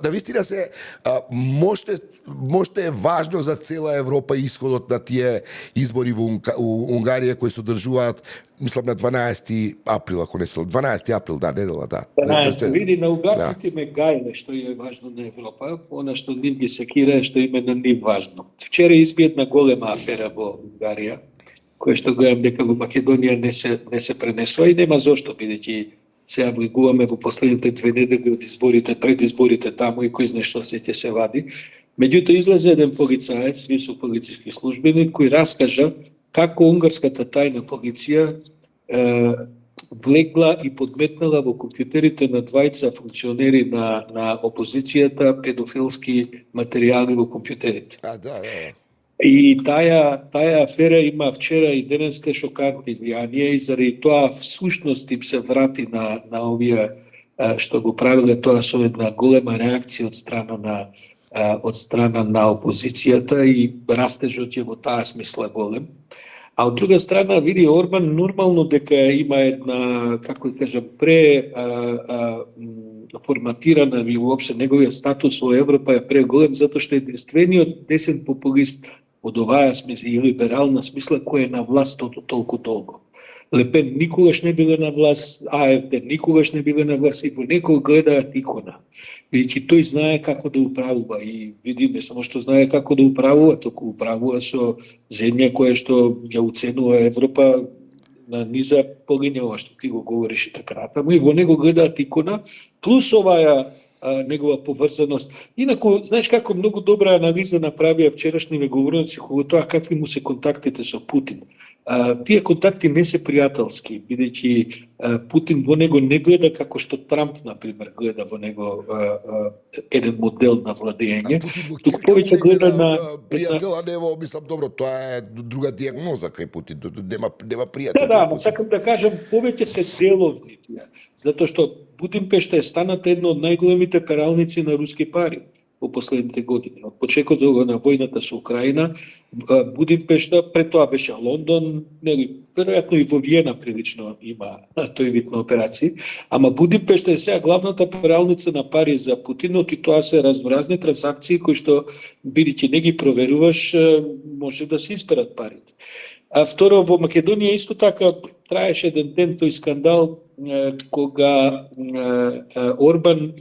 навистина се можете е важно за цела Европа исходот на тие избори во Унгарија кои се одржуваат, мислам, на 12 април, ако не се 12 април, да, недела, да. 12, види, на угарците ме гајле што е важно на Европа, она што нив ги секира што име на нив важно. Вчера изби една голема афера во Унгарија, која што гледам дека во Македонија не се пренесува и нема зошто, бидејќи сега влегуваме во последните 2 недели од изборите, пред изборите таму и кој знае што се ќе се вади. Меѓутоа излезе еден полицаец, висок полициски службеник, кој раскажа како унгарската тајна полиција влегла и подметнала во компјутерите на двајца функционери на опозицијата педофилски материјали во компјутерите. Да. И таа афера има вчера и денеска шокантни влијанија и заради тоа всушност им се врати на овие што го правиле тоа со една голема реакција од страна на опозицијата и растежот е во таа смисла голем. А од друга страна, види, Орбан нормално дека има една, како да кажам, форматирана или уопште неговиот статус во Европа е преголем, затоа што е единствениот десен популист од оваа смисла и либерална смисла која е на власт толку долго. Лепен никогаш не биле на власт, АФД никогаш не биле на власт и во некој гледаат икона. Бидејќи тој знае како да управува и видиме само што знае како да управува, току управува со земја која што ја уценува Европа на низа погаѓа ова што ти го говориш и така натаму, и во него гледаат икона, плюс оваа негова поврзаност. Инаку, знаеш како многу добра анализа направија вчерашниве говорници околу тоа какви му се контактите со Путин. Тие контакти не се пријателски, бидејќи Путин во него не гледа како што Трамп, например, гледа во него еден модел на владење, туку повеќе гледа на пријател, а не во, мислам, добро, тоа е друга диагноза кај Путин, нема пријател. Да, сакам да кажам, повеќе се деловни тие, затоа што Будимпешта е станата една од најголемите пералници на руски пари во последните години. Од почекот на војната со Украина, Будимпешта, пред тоа беше Лондон, нели, веројатно и во Виена прилично има тој вид на операции, ама Будимпешта е сега главната пералница на пари за Путинот и тоа се разноразни трансакции кои што, бидејќи не ги проверуваш, може да се исперат парите. А второ, во Македонија исто така траеше еден ден тој скандал кога Орбан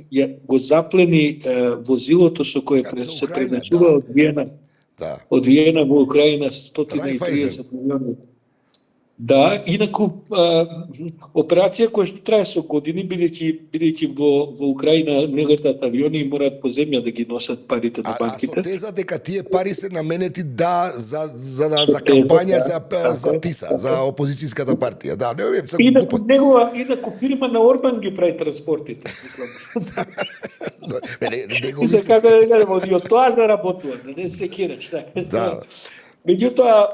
го заплени возилото со кое се преначува од Виена во Украина 130 милиони. Да, инаку операција која што трае со години, бидејќи во Украина не летаат авиони и мораат по земја да ги носат парите до банките. А со теза дека тие пари се наменети за кампања за ТИСА, за опозицијската партија. Да, инаку фирма на Орбан ги прави транспортите, мислам. И се кажа од тоа заработува, да не се кираш, така. Меѓутоа,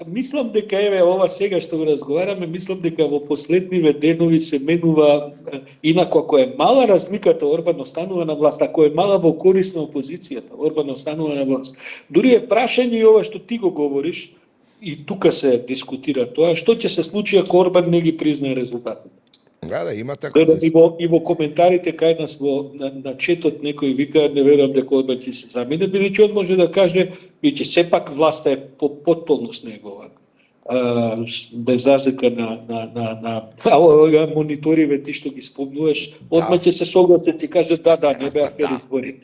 мислам дека ова сега што го разговараме, мислам дека во последниве денови се менува, инаку ако е мала разликата, Орбан останува на власт, ако е мала во корис на опозицијата, Орбан останува на власт. Дури е прашање и ова што ти го говориш, и тука се дискутира тоа, што ќе се случи ако Орбан не ги признае резултатите. Да, има така. И во коментарите кај нас на четот некој вика, не верувам дека Орбан ќе се замине, бидејќи он може да каже, бидејќи сепак власта е по потполност негова. Без разлика на мониториве ти што ги спомнуваш, одма ќе се согласат и каже да, не беа фер избори.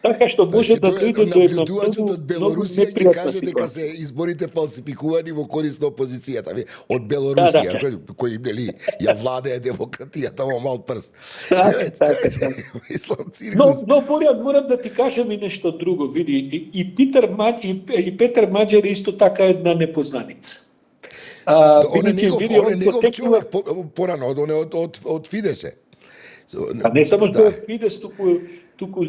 Така што може да дојде до една од Белорусија и каже дека се изборите фалсификувани во корис на опозицијата. Од Белорусија, кој нели ја владее демократијата во мал прст. Но морам да ти кажам и нешто друго, види, и Петер Маџер исто така една непознаница. Он е негов човек порано, од Фидесе. А не само што од Фидес, туку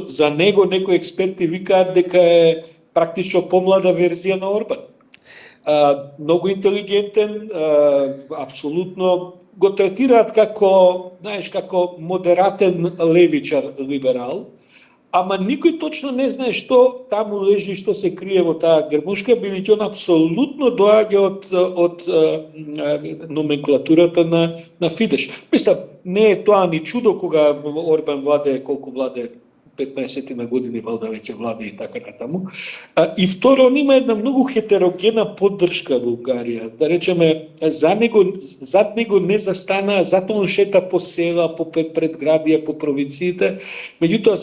за него некои експерти викаат дека е практично помлада верзија на Орбан. Многу интелигентен, апсолутно го третираат како модератен левичар либерал, ама никој точно не знае што таму лежи и што се крие во таа грмушка, бидејќи он апсолутно доаѓа од номенклатурата на Фидеш. Мислам, не е тоа ни чудо кога Орбан владее колку владее 15 на години, валда веќе влади и така натаму. И второ, он има една многу хетерогена поддршка во Унгарија. Да речеме, зад него не застана, затоа он шета по села, по предградија, по провинциите. Меѓутоа,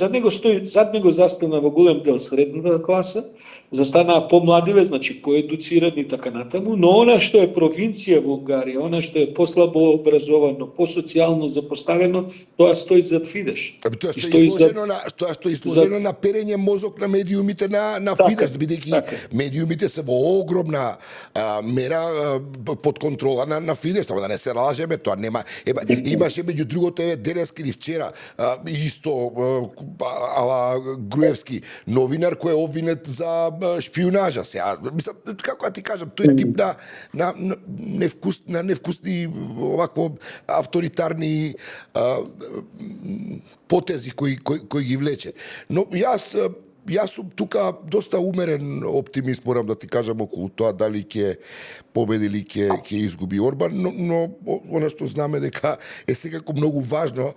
зад него застана во голем дел средната класа, застанаа помладиве, значи поедуцирани и така натаму, но она што е провинција во Унгарија, она што е послабо образовано, посоцијално запоставено, тоа стои зад Фидеш. Тоа што е изложено на перење мозок на медиумите на Фидеш, бидејќи медиумите се во огромна мера под контрола на Фидеш, да не се лажеме, тоа нема. Имаше меѓу другото денеска или вчера исто ала Груевски новинар кој е обвинет за шпионажа сега. Мислам, како ти кажам, тој тип на невкусни овакво авторитарни потези кои ги влече. Но јас сум тука доста умерен оптимист, морам да ти кажам, околу тоа дали ќе победи или ќе изгуби Орбан, но она што знаме дека е секако многу важно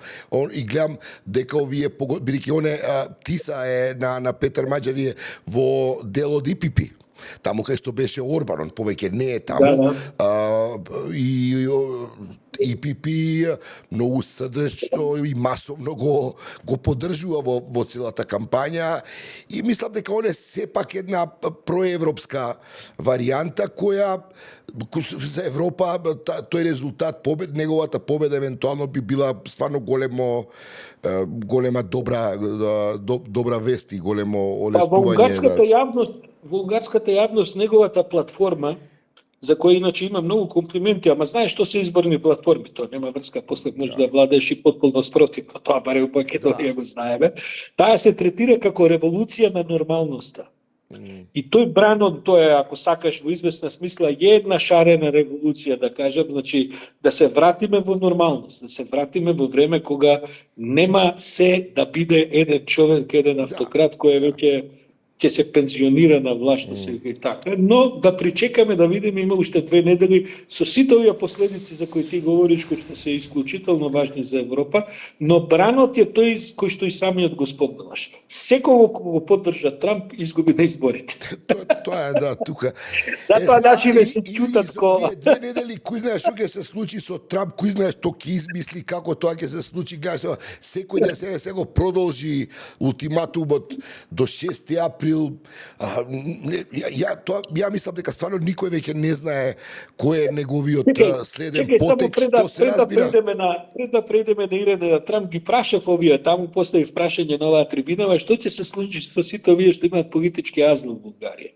и гледам дека овие, бидејќи оне ТИСА е на Петер Маџер во дел од ИПП. Таму кај што беше Орбан, он повеќе не е таму. И ИПП многу срдечно и масовно го поддржува во целата кампања и мислам дека он е сепак една проевропска варијанта која за Европа тој резултат, неговата победа евентуално би била стварно голема добра вест и големо олеснување. Во унгарската јавност неговата платформа, за која иначе има многу комплименти, ама знаеш што се изборни платформи, тоа нема врска, после може да владееш и потполно спротивно, тоа баре у Македонија го знаеме. Таа се третира како револуција на нормалноста. И тој Бранон, тоа е, ако сакаш во известна смисла, е една шарена револуција, да кажем, значи да се вратиме во нормалност, да се вратиме во време кога нема се да биде еден човек, еден автократ кој веќе ќе се пензионира на власт, што се така. Но да причекаме да видиме, има уште 2 недели со сите овие последици за кои ти говориш, кои што се исклучително важни за Европа, но Бранот е тој кој што и самиот го спомнуваш. Секој кога го поддржа Трамп изгуби на изборите. Тоа е тука. Затоа нашиве се ќутат кола. 2 недели кој знае што ќе се случи со Трамп, кој знае што ќе измисли, како тоа ќе се случи, гледаш, секој ден се го продолжи ултиматумот до 6 април. Ја мислам дека стварно никој веќе не знае кој е неговиот следен потек, што се разбира. Пред да преидеме на Ирена Трамп, ги прашав овие, таму поставив прашање на оваа трибинава, што ќе се случи со сите овие што имаат политички азил во Бугарија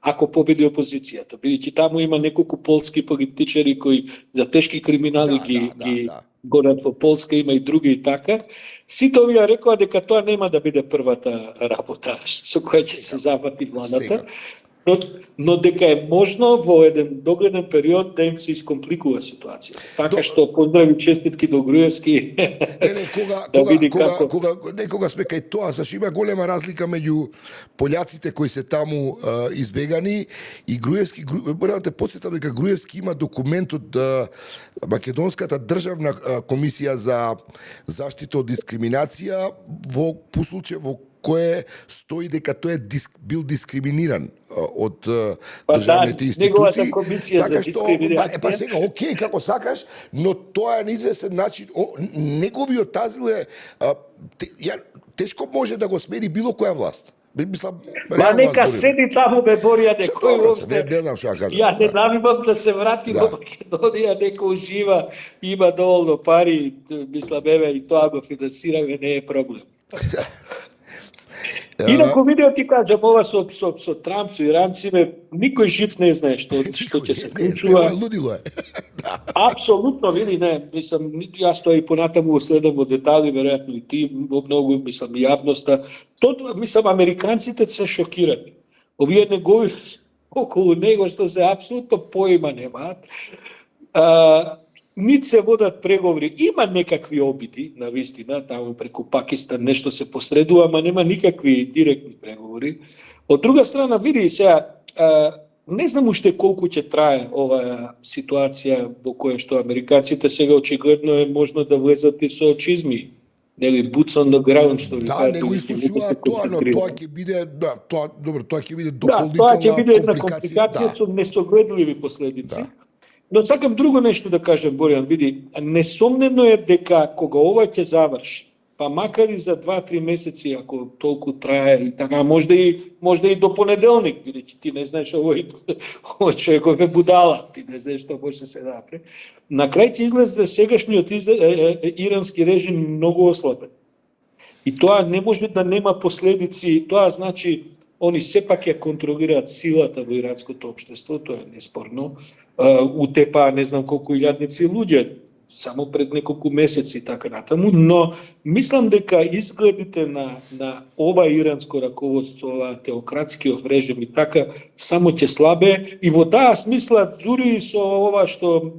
ако победи опозицијата, бидејќи таму има неколку полски политичари кои за тешки криминали ги горат во Полска, има и други и така. Сите овие рекоа дека тоа нема да биде првата работа со која ќе се запати владата, но дека е можно во еден догледен период да им се искомпликува ситуација. Така што поздрави, честитки до Груевски. Некога сме кај тоа, зашто има голема разлика меѓу пољаците кои се таму избегани и Груевски. Морам да те потсетам дека Груевски има документ од Македонската државна комисија за заштита од дискриминација по случај во кое стои дека тој е бил дискриминиран од државните институции. Неговата комисија за дискриминација. Па сега, окей, како сакаш, но тоа е на известен начин, неговиот азил е, тешко може да го смени било која власт. Ма нека седи таму бе Борија, некој уопште. Не знам што кажам. Ја не навимам да се врати во Македонија, некој ужива, има доволно пари, мислам, и тоа го финансираме, не е проблем. Инаку видео ти кажам, ова со Трамп, со иранците, никој жив не знае што ќе се случува. Лудило е. Апсолутно, види, не, мислам, јас тоа и понатаму го следам во детали, веројатно и ти, во многу, мислам, јавноста. Мислам, американците се шокирани. Овие негови околу него што се апсолутно поима немаат. Нит се водат преговори, има некакви обиди, на вистина, таму преку Пакистан нешто се посредува, ама нема никакви директни преговори. Од друга страна, види сега, не знам уште колку ќе трае оваа ситуација во која што американците сега очигледно е можно да влезат и со чизми, нели boots on the ground, што ви кажат. Да, него исклучува тоа, но тоа ќе биде, тоа ќе биде дополнителна компликација. Да, тоа ќе биде една компликација со несогледливи последици. Но сакам друго нешто да кажем, Боријан, види, несомнено е дека кога ова ќе заврши, па макар и за 2-3 месеци, ако толку трае и така, можда и до понеделник, бидејќи ти не знаеш овој човеков е будала, ти не знаеш што може да се направи. На крај ќе излезе сегашниот ирански режим многу ослабен. И тоа не може да нема последици, тоа значи они сепак ја контролираат силата во иранското општество, тоа е неспорно. Утепаа не знам колку илјадници луѓе само пред неколку месеци така натаму, но мислам дека изгледите на ова иранско раководство, ова теократскиот режим и така само ќе слабе и во таа смисла дури со ова што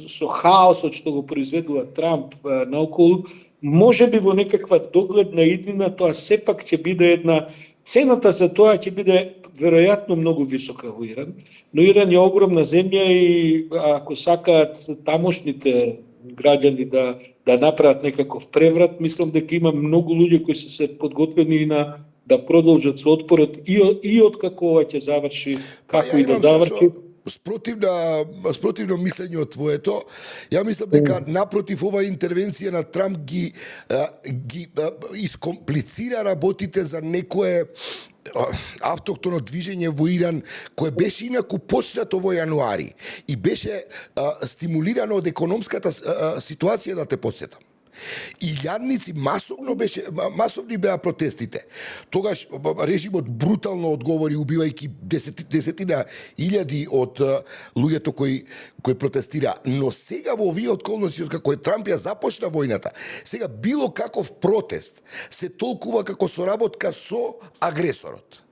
со хаосот што го произведува Трамп наоколу, можеби во некаква догледна иднина тоа сепак ќе биде една цената за тоа ќе биде веројатно многу висока во Иран, но Иран е огромна земја и ако сакаат тамошните граѓани да направат некаков преврат, мислам дека има многу луѓе кои се подготвени да продолжат со отпорот и од како ова ќе заврши, како и да заврши. спротивно мислење од твоето, ја мислам дека напротив ова интервенција на Трамп ги искомплицира работите за некое автохтоно движење во Иран, кое беше инаку почнато во јануари и беше стимулирано од економската ситуација, да те подсетам. И јадници масовни беа протестите. Тогаш режимот брутално одговори, убивајќи десетина илјади од луѓето кои протестира. Но сега во овие околности, од како Трамп ја започна војната, сега било каков протест се толкува како соработка со агресорот.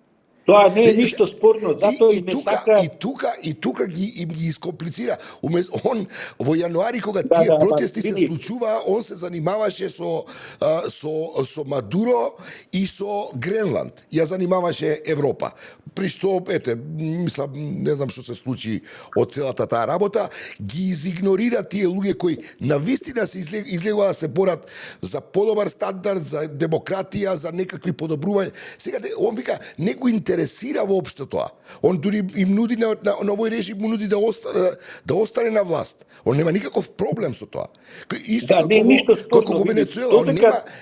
Тоа не е ништо спорно, затоа и не сака... И тука ги искомплицира. Он во јануари, кога тие протести се случуваа, он се занимаваше со Мадуро и со Гренланд. Ја занимаваше Европа. При што, мислам, не знам што се случи од целата таа работа, ги изигнорира тие луѓе кои навистина се излегува да се борат за подобар стандард, за демократија, за некакви подобрувања. Сега, он вика, не го интересира воопшто тоа. Он дури им нуди на овој режим, му нуди да остане на власт. Он нема никаков проблем со тоа. Исто како во Венецуела, он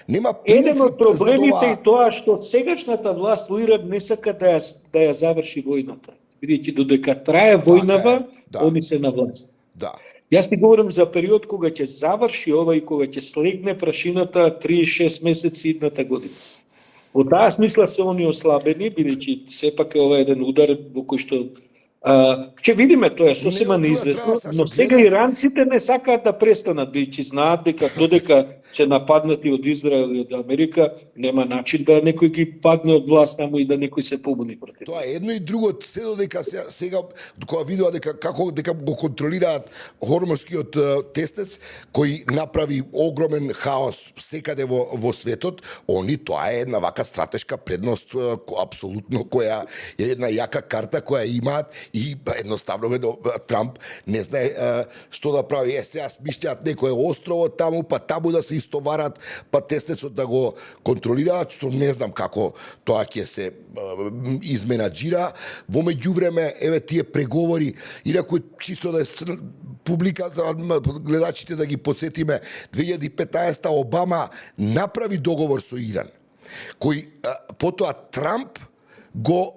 нема принцип. Еден од проблемите е тоа што сегашната власт во Иран не сака да ја заврши војната. Бидејќи додека трае војнава, они се на власт. Да. Јас ти говорам за период кога ќе заврши ова и кога ќе слегне прашината 36 месеци идната година. Во таа смисла се они ослабени, бидејќи сепак е ова еден удар во кој што ќе видиме, тоа е сосема неизвестно, но сега иранците не сакаат да престанат, бидејќи знаат дека додека се нападнати од Израел и од Америка, нема начин да некој ги падне од власт таму и да некој се побуни против. Тоа е едно и друго, се додека сега кога видува дека го контролираат хормонскиот тестец, кој направи огромен хаос секаде во светот, они тоа е една вака стратешка предност апсолутно, која е една јака карта која имаат. И едноставно Трамп не знае што да прави. Сега смишлјаат некое острово таму, па таму да се истоварат, па тестецот да го контролираат, што не знам како тоа ќе се изменаџира. Во меѓувреме, еве тие преговори, инаку чисто да публиката, гледачите да ги подсетиме, 2015 Обама направи договор со Иран, кој потоа Трамп го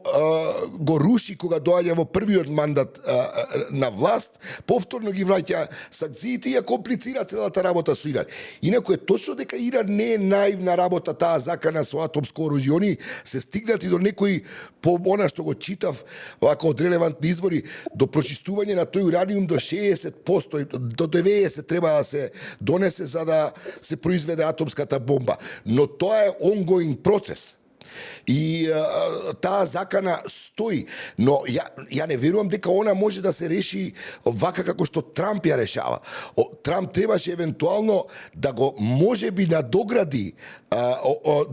руши кога доаѓа во првиот мандат на власт, повторно ги враќа санкциите и ја комплицира целата работа со Иран. Инаку е точно дека Иран не е наивна работа, таа закана со атомско оружје. Они се стигнати до некои, по она што го читав вака од релевантни извори, до прочистување на тој ураниум до 60%, до 90% треба да се донесе за да се произведе атомската бомба. Но тоа е ongoing процес. И таа закана стои, но ја не верувам дека она може да се реши вака како што Трамп ја решава. Трамп требаше евентуално да го можеби надогради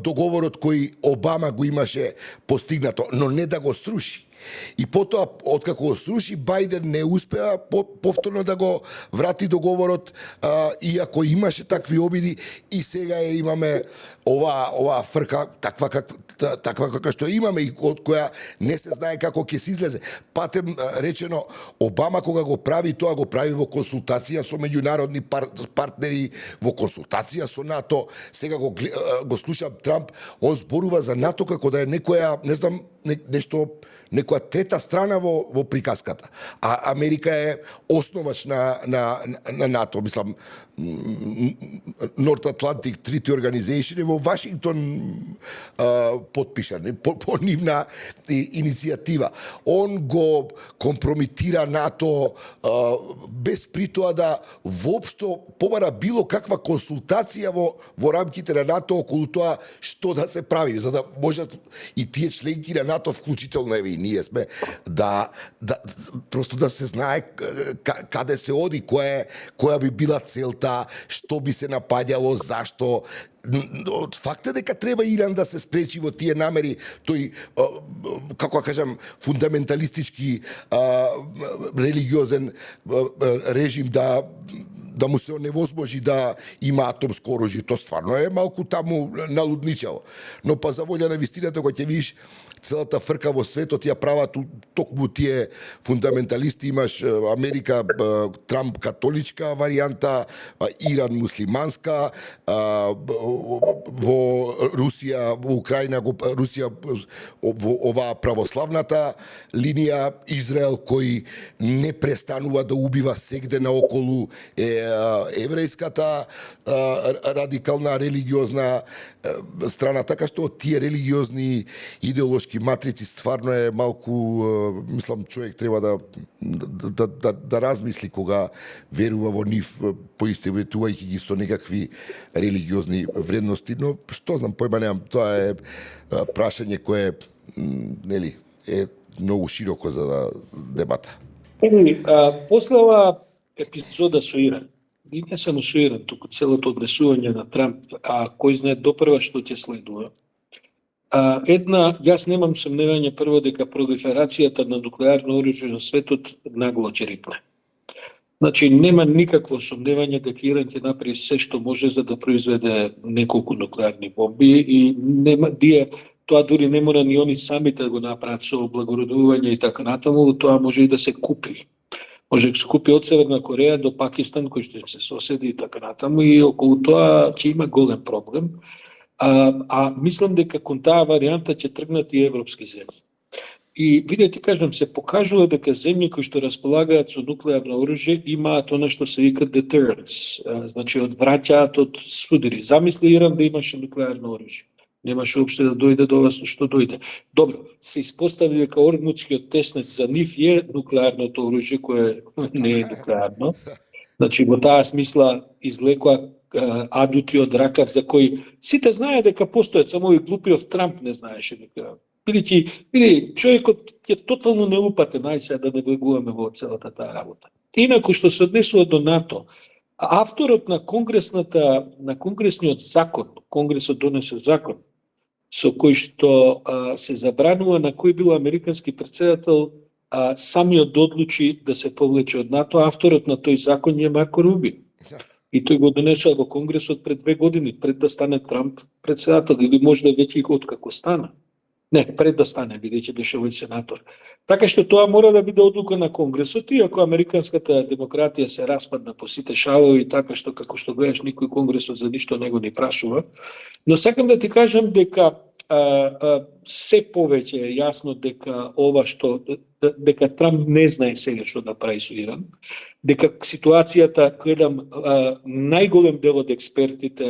договорот кој Обама го имаше постигнато, но не да го сруши. И потоа, откако го сруши, Бајден не успеа повторно да го врати договорот, иако имаше такви обиди, и сега имаме оваа фрка, таква каква што имаме и од која не се знае како ќе се излезе. Патем речено, Обама кога го прави, тоа го прави во консултација со меѓународни партнери, во консултација со НАТО. Сега го слушам Трамп, он зборува за НАТО како да е некоја, не знам, нешто, некоја трета страна во приказката. А Америка е основач на НАТО, мислам, North Atlantic Treaty Organization е во Вашингтон подпишан, по нивна иницијатива. Он го компромитира НАТО без при тоа да воопшто побара било каква консултација во рамките на НАТО околу тоа што да се прави, за да можат и тие членки на НАТО, вклучително еве и ние сме, просто да се знае каде се оди, која би била целта, што би се напаѓало, зашто. Факт е дека треба Иран да се спречи во тие намери, тој, како кажам, фундаменталистички религиозен режим да му се оневозможи да има атомско оружје. Тоа стварно е малку таму налудничаво. Но па за волја на вистината, кога ќе видиш целата фрка во светот ја прават токму тие фундаменталисти, имаш Америка, Трамп католичка варијанта, Иран муслиманска, во Русија, во Украина, Русија во оваа православната линија, Израел кој не престанува да убива сегде наоколу еврејската радикална религиозна страна, така што тие религиозни идеолошки матрици стварно е малку, мислам, човек треба да размисли кога верува во нив, поистоветувајќи ги со некакви религиозни вредности, но што знам, појма немам, тоа е прашање кое нели е многу широко за дебата. После оваа епизода со Иран, и не само со Иран, туку целото однесување на Трамп, кој знае допрва што ќе следува. Јас немам сомневање прво дека пролиферацијата на нуклеарно оружје на светот нагло ќе рипне. Значи, нема никакво сомневање дека Иран ќе направи се што може за да произведе неколку нуклеарни бомби и нема тоа дури не мора ни они самите да го направат со облагородување и така натаму, тоа може и да се купи. Може да се купи од Северна Кореја до Пакистан, кој што им се соседи и така натаму, и околу тоа ќе има голем проблем. Мислам дека кон таа варијанта ќе тргнат и европски земји. И видите, кажам, се покажува дека земји кои што располагаат со нуклеарно оружје имаат она што се вика deterrence, значи одвраќаат од судири. Замисли Иран да имаше нуклеарно оружје. Немаше уопште да дојде до вас што дојде. Добро, се испостави дека Ормутскиот теснец за нив е нуклеарното оружје кое не е нуклеарно. Значи, во таа смисла извлекоа адути од ракав за кои сите знае дека постојат, само и глупиот Трамп не знаеше дека. Види, човекот е тотално неупатен, ајде да не влегуваме во целата таа работа. Инаку што се однесува до НАТО, авторот на конгресниот закон, Конгресот донесе закон со кој што се забранува на кој бил американски претседател самиот да одлучи да се повлече од НАТО. Авторот на тој закон е Марко Рубио. И тој го донесува во Конгресот пред 2 години, пред да стане Трамп претседател, или може да веќе и откако стана. Не, пред да стане, бидејќи беше овој сенатор. Така што тоа мора да биде одлука на Конгресот, иако американската демократија се распадна по сите шавови, така што како што гледаш никој Конгресот за ништо него не прашува. Но сакам да ти кажам дека се повеќе е јасно дека Трамп не знае сега што да прави со Иран, дека ситуацијата, гледам, најголем дел од експертите,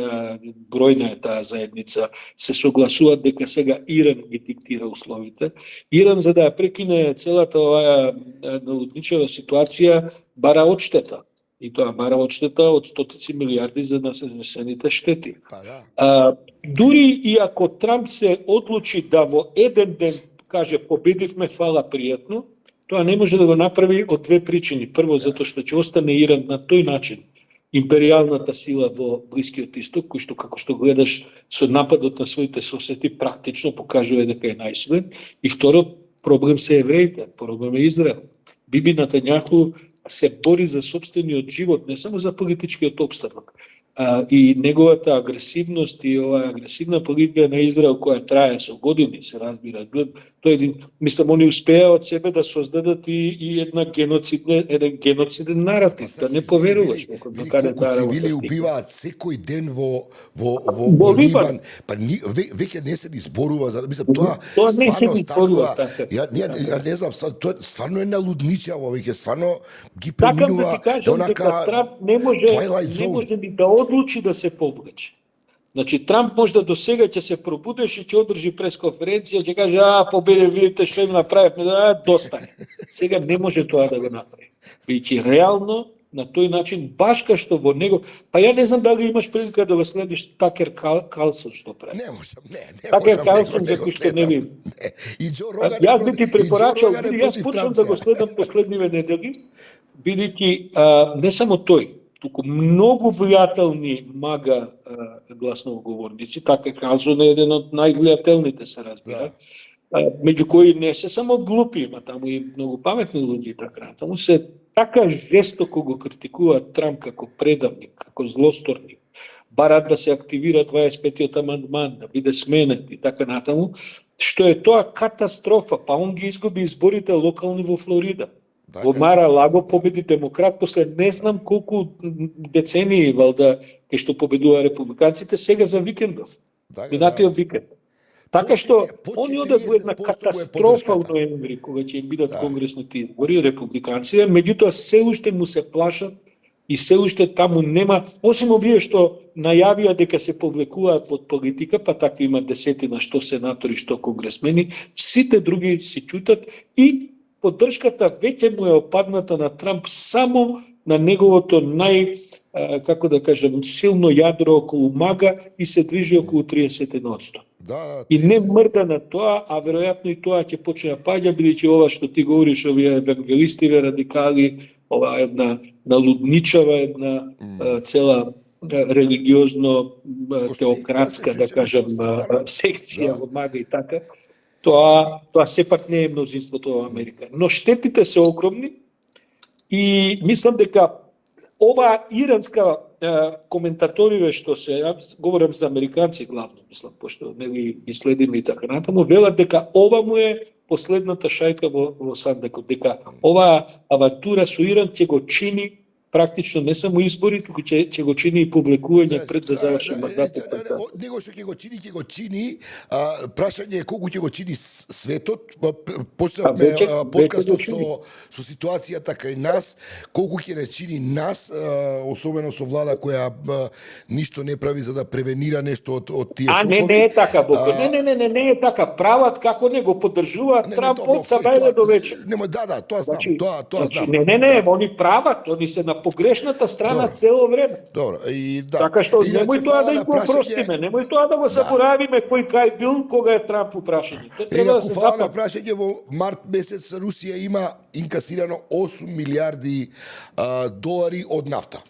бројна е таа заедница, се согласуваат дека сега Иран ги диктира условите. Иран, за да ја прекине целата оваа налудничава ситуација, бара одштета. И тоа бара одштета од стотици милиарди за нанесените штети. Дури и ако Трамп се одлучи да во еден ден каже победивме, фала, пријатно, тоа не може да го направи од 2 причини. Прво, затоа што ќе остане Иран на тој начин империјалната сила во Блискиот Исток, кој што, како што гледаш, со нападот на своите соседи практично покажува дека е најсилен. И второ, проблем се евреите, проблем е Израел. Биби Нетањаху се бори за сопствениот живот, не само за политичкиот опстанок. И неговата агресивност и оваа агресивна политика на Израел која трае со години, се разбира, тој мислам, они успеа од себе да создадат и еден геноциден наратив, да не поверуваш на каде таа работа. Цивили убиваат секој ден во Либан, па веќе не се ни зборува за, мислам, тоа не се ни зборува. Ја не знам, тоа стварно е налудничаво, веќе стварно ги Сакам да преминува ти кажам дека Трамп не може ни да одлучи да се повлече. Значи, Трамп може да до сега ќе се пробудеш и ќе одржи пресконференција, ќе каже, победе, видите што им направивме, доста. Сега не може тоа да го направи. Бидејќи реално, на тој начин, баш кај што во него, па ја не знам дали имаш прилика да го следиш Такер Карлсон што прави. Не можам, не. Такер Карлсон, за кој што не ви... Јас би ти препорачал, јас почнам да го следам последниве недели, бидејќи не само тој, туку многу влијателни мага гласноговорници, Такер Карлсон е еден од највлијателните, се разбира, меѓу кои не се само глупи, има таму и многу паметни луѓе и така. Таму се така жестоко го критикуваат Трамп како предавник, како злосторник, барат да се активира 25-тиот амандман, да биде сменет и така натаму, што е тоа катастрофа, па он ги изгуби изборите локални во Флорида. Во Мар-а-Лаго победи демократ после не знам колку децении, валда, кај што победува републиканците, сега за викендов, минатиот викенд. Така што, они одат во една катастрофа во ноември, кога ќе им бидат конгресните избори, републиканците, меѓутоа се уште му се плашат и се уште таму нема, осим овие што најавија дека се повлекуваат од политика, па такви има десетина што сенатори, што конгресмени, сите други се ќутат и поддршката веќе му е опадната на Трамп само на неговото како да кажем, силно јадро околу мага и се движи околу 31%. И не мрда на тоа, а веројатно и тоа ќе почне да паѓа, бидејќи ова што ти говориш, овие евангелистиве радикали, ова една налудничава, една цела религиозно теократска, да кажем, секција во мага и така, тоа сепак не е мнозинството во Америка. Но штетите се огромни и мислам дека ова иранска коментаториве што се, говорам за американци главно, мислам, пошто нели ги следиме и така натаму, велат дека ова му е последната шајка во сандекот, дека оваа авантура со Иран ќе го чини практично не само избори, туку ќе го чини и повлекување пред да заврши мандатот. Него што ќе го чини, прашање е колку ќе го чини светот. Почнавме подкастот со ситуацијата кај нас, колку ќе не чини нас, особено со влада која ништо не прави за да превенира нешто од тие шокови. Не е така, Бог. Не е така. Прават како не го поддржуваат Трамп од сабајле до вечер. Тоа знам, тоа знам. Не, они прават, они се на погрешната страна цело време. Добро, и да. Така што немој тоа да го простиме, немој тоа да го заборавиме кој кај бил кога е Трамп у прашање. Треба да се запамти. На прашање во март месец Русија има инкасирано 8 милиарди долари од нафта.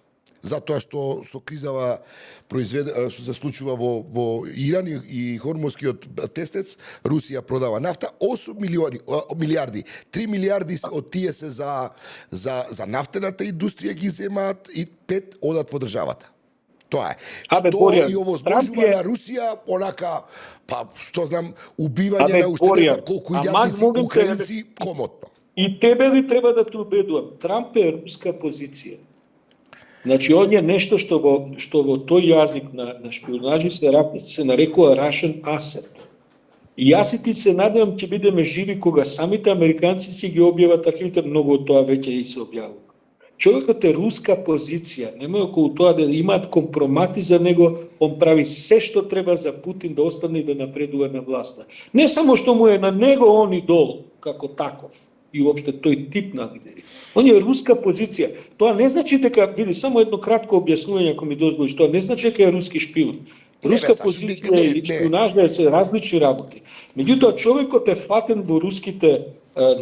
Затоа што со кризава што се случува во Иран и Хормузскиот тестец, Русија продава нафта, 8 милиарди. 3 милиарди од тие се за нафтената индустрија ги земаат и 5 одат во државата. Тоа е. Што и овозможува на Русија, онака, па, што знам, убивање на уште не знам колку илјадници украинци комотно. И тебе ли треба да те убедувам? Трамп е руска позиција. Значи, он е нешто што во тој јазик на шпионажи се нарекува Russian asset. И јас и ти се надевам ќе бидеме живи кога самите американци си ги објават архивите, многу од тоа веќе и се објавува. Човекот е руска позиција, немој околу тоа да имаат компромати за него, он прави се што треба за Путин да остане и да напредува на власта. Не само што му е на него он идол, како таков, и уопште тој тип на лидери. Он е руска позиција. Тоа не значи дека, види, само едно кратко објаснување ако ми дозволиш, тоа не значи дека е руски шпион. Руска позиција и шпионажа се различни работи. Меѓутоа човекот е фатен во руските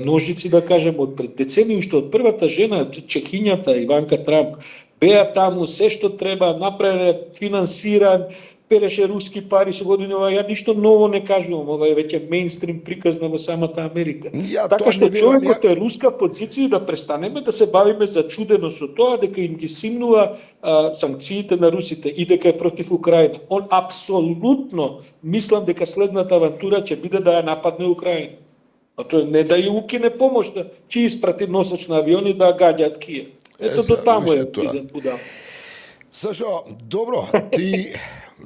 ножици, да кажем, од пред децении, што од првата жена, чекињата Иванка Трамп, беа таму се што треба, направен, финансиран, переше руски пари со години, ја ништо ново не кажувам, ова е веќе мејнстрим приказна во самата Америка. Така што човекот е руска позиција да престанеме да се бавиме зачудено со тоа дека им ги симнува санкциите на русите и дека е против Украина. Он апсолутно мислам дека следната авантура ќе биде да ја нападне Украина. А тоа не да ја укине помош, ќе испрати носач на авиони да гаѓаат Киев. Ето до таму е биден будал. Сашо, добро, ти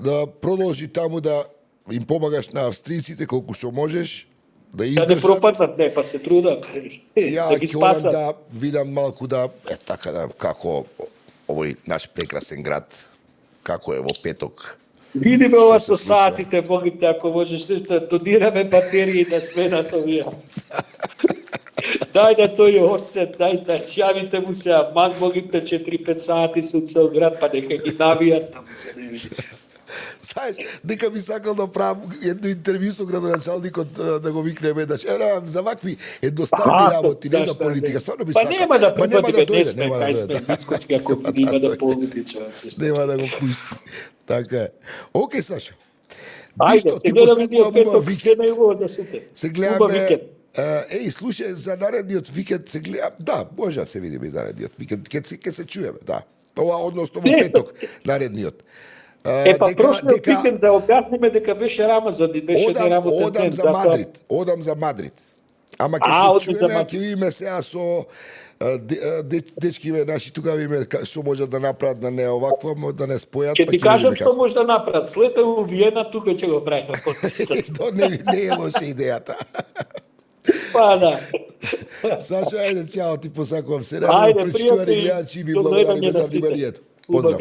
да продолжи таму да им помагаш на австријците колку што можеш, да издржат. Да не пропаднат, не, па се трудат да ги спасат. Да видам малку да, така да, како овој наш прекрасен град, како е во петок. Видиме ова со саатите, могите, ако можеш да донираме батерии на смената вија. Дај да тој Орсет, дај да чавите му се, ман могите 4-5 сати со цел град, па дека ги навијат, таму се не види. Знаеш, дека би сакал да правам едно интервју со градоначалникот да го викне веднаш. За вакви едноставни работи, не за политика. Стварно би сакал. Па нема да припадиме, не сме, кај сме Мицкоски, ако има да политича. Нема да го пусти. Така е. Океј, Сашо. Ајде, се гледаме ние петок, се најубаво за сите. Се Убав гледаме. викенд. Слушај, за наредниот викенд се гледа, да, може да се видиме и наредниот викенд, ќе се чуеме, да. Ова односно во петок, наредниот. Прошлиот викенд да објасниме дека беше Рамазан и беше неработен ден. Одам за Мадрид. Ама ќе се чуеме, ќе видиме сега со дечкиве наши тука видиме што може да направат да не овакво, да не спојат. Ќе ти кажам што може да направат. Слете у Виена, тука ќе го правиме подкастот. Тоа не е лоша идејата. Па да. Саша, ајде, чао, ти посакувам се. Ајде, пријатно, гледачи, ви благодариме за вниманието. Поздрав.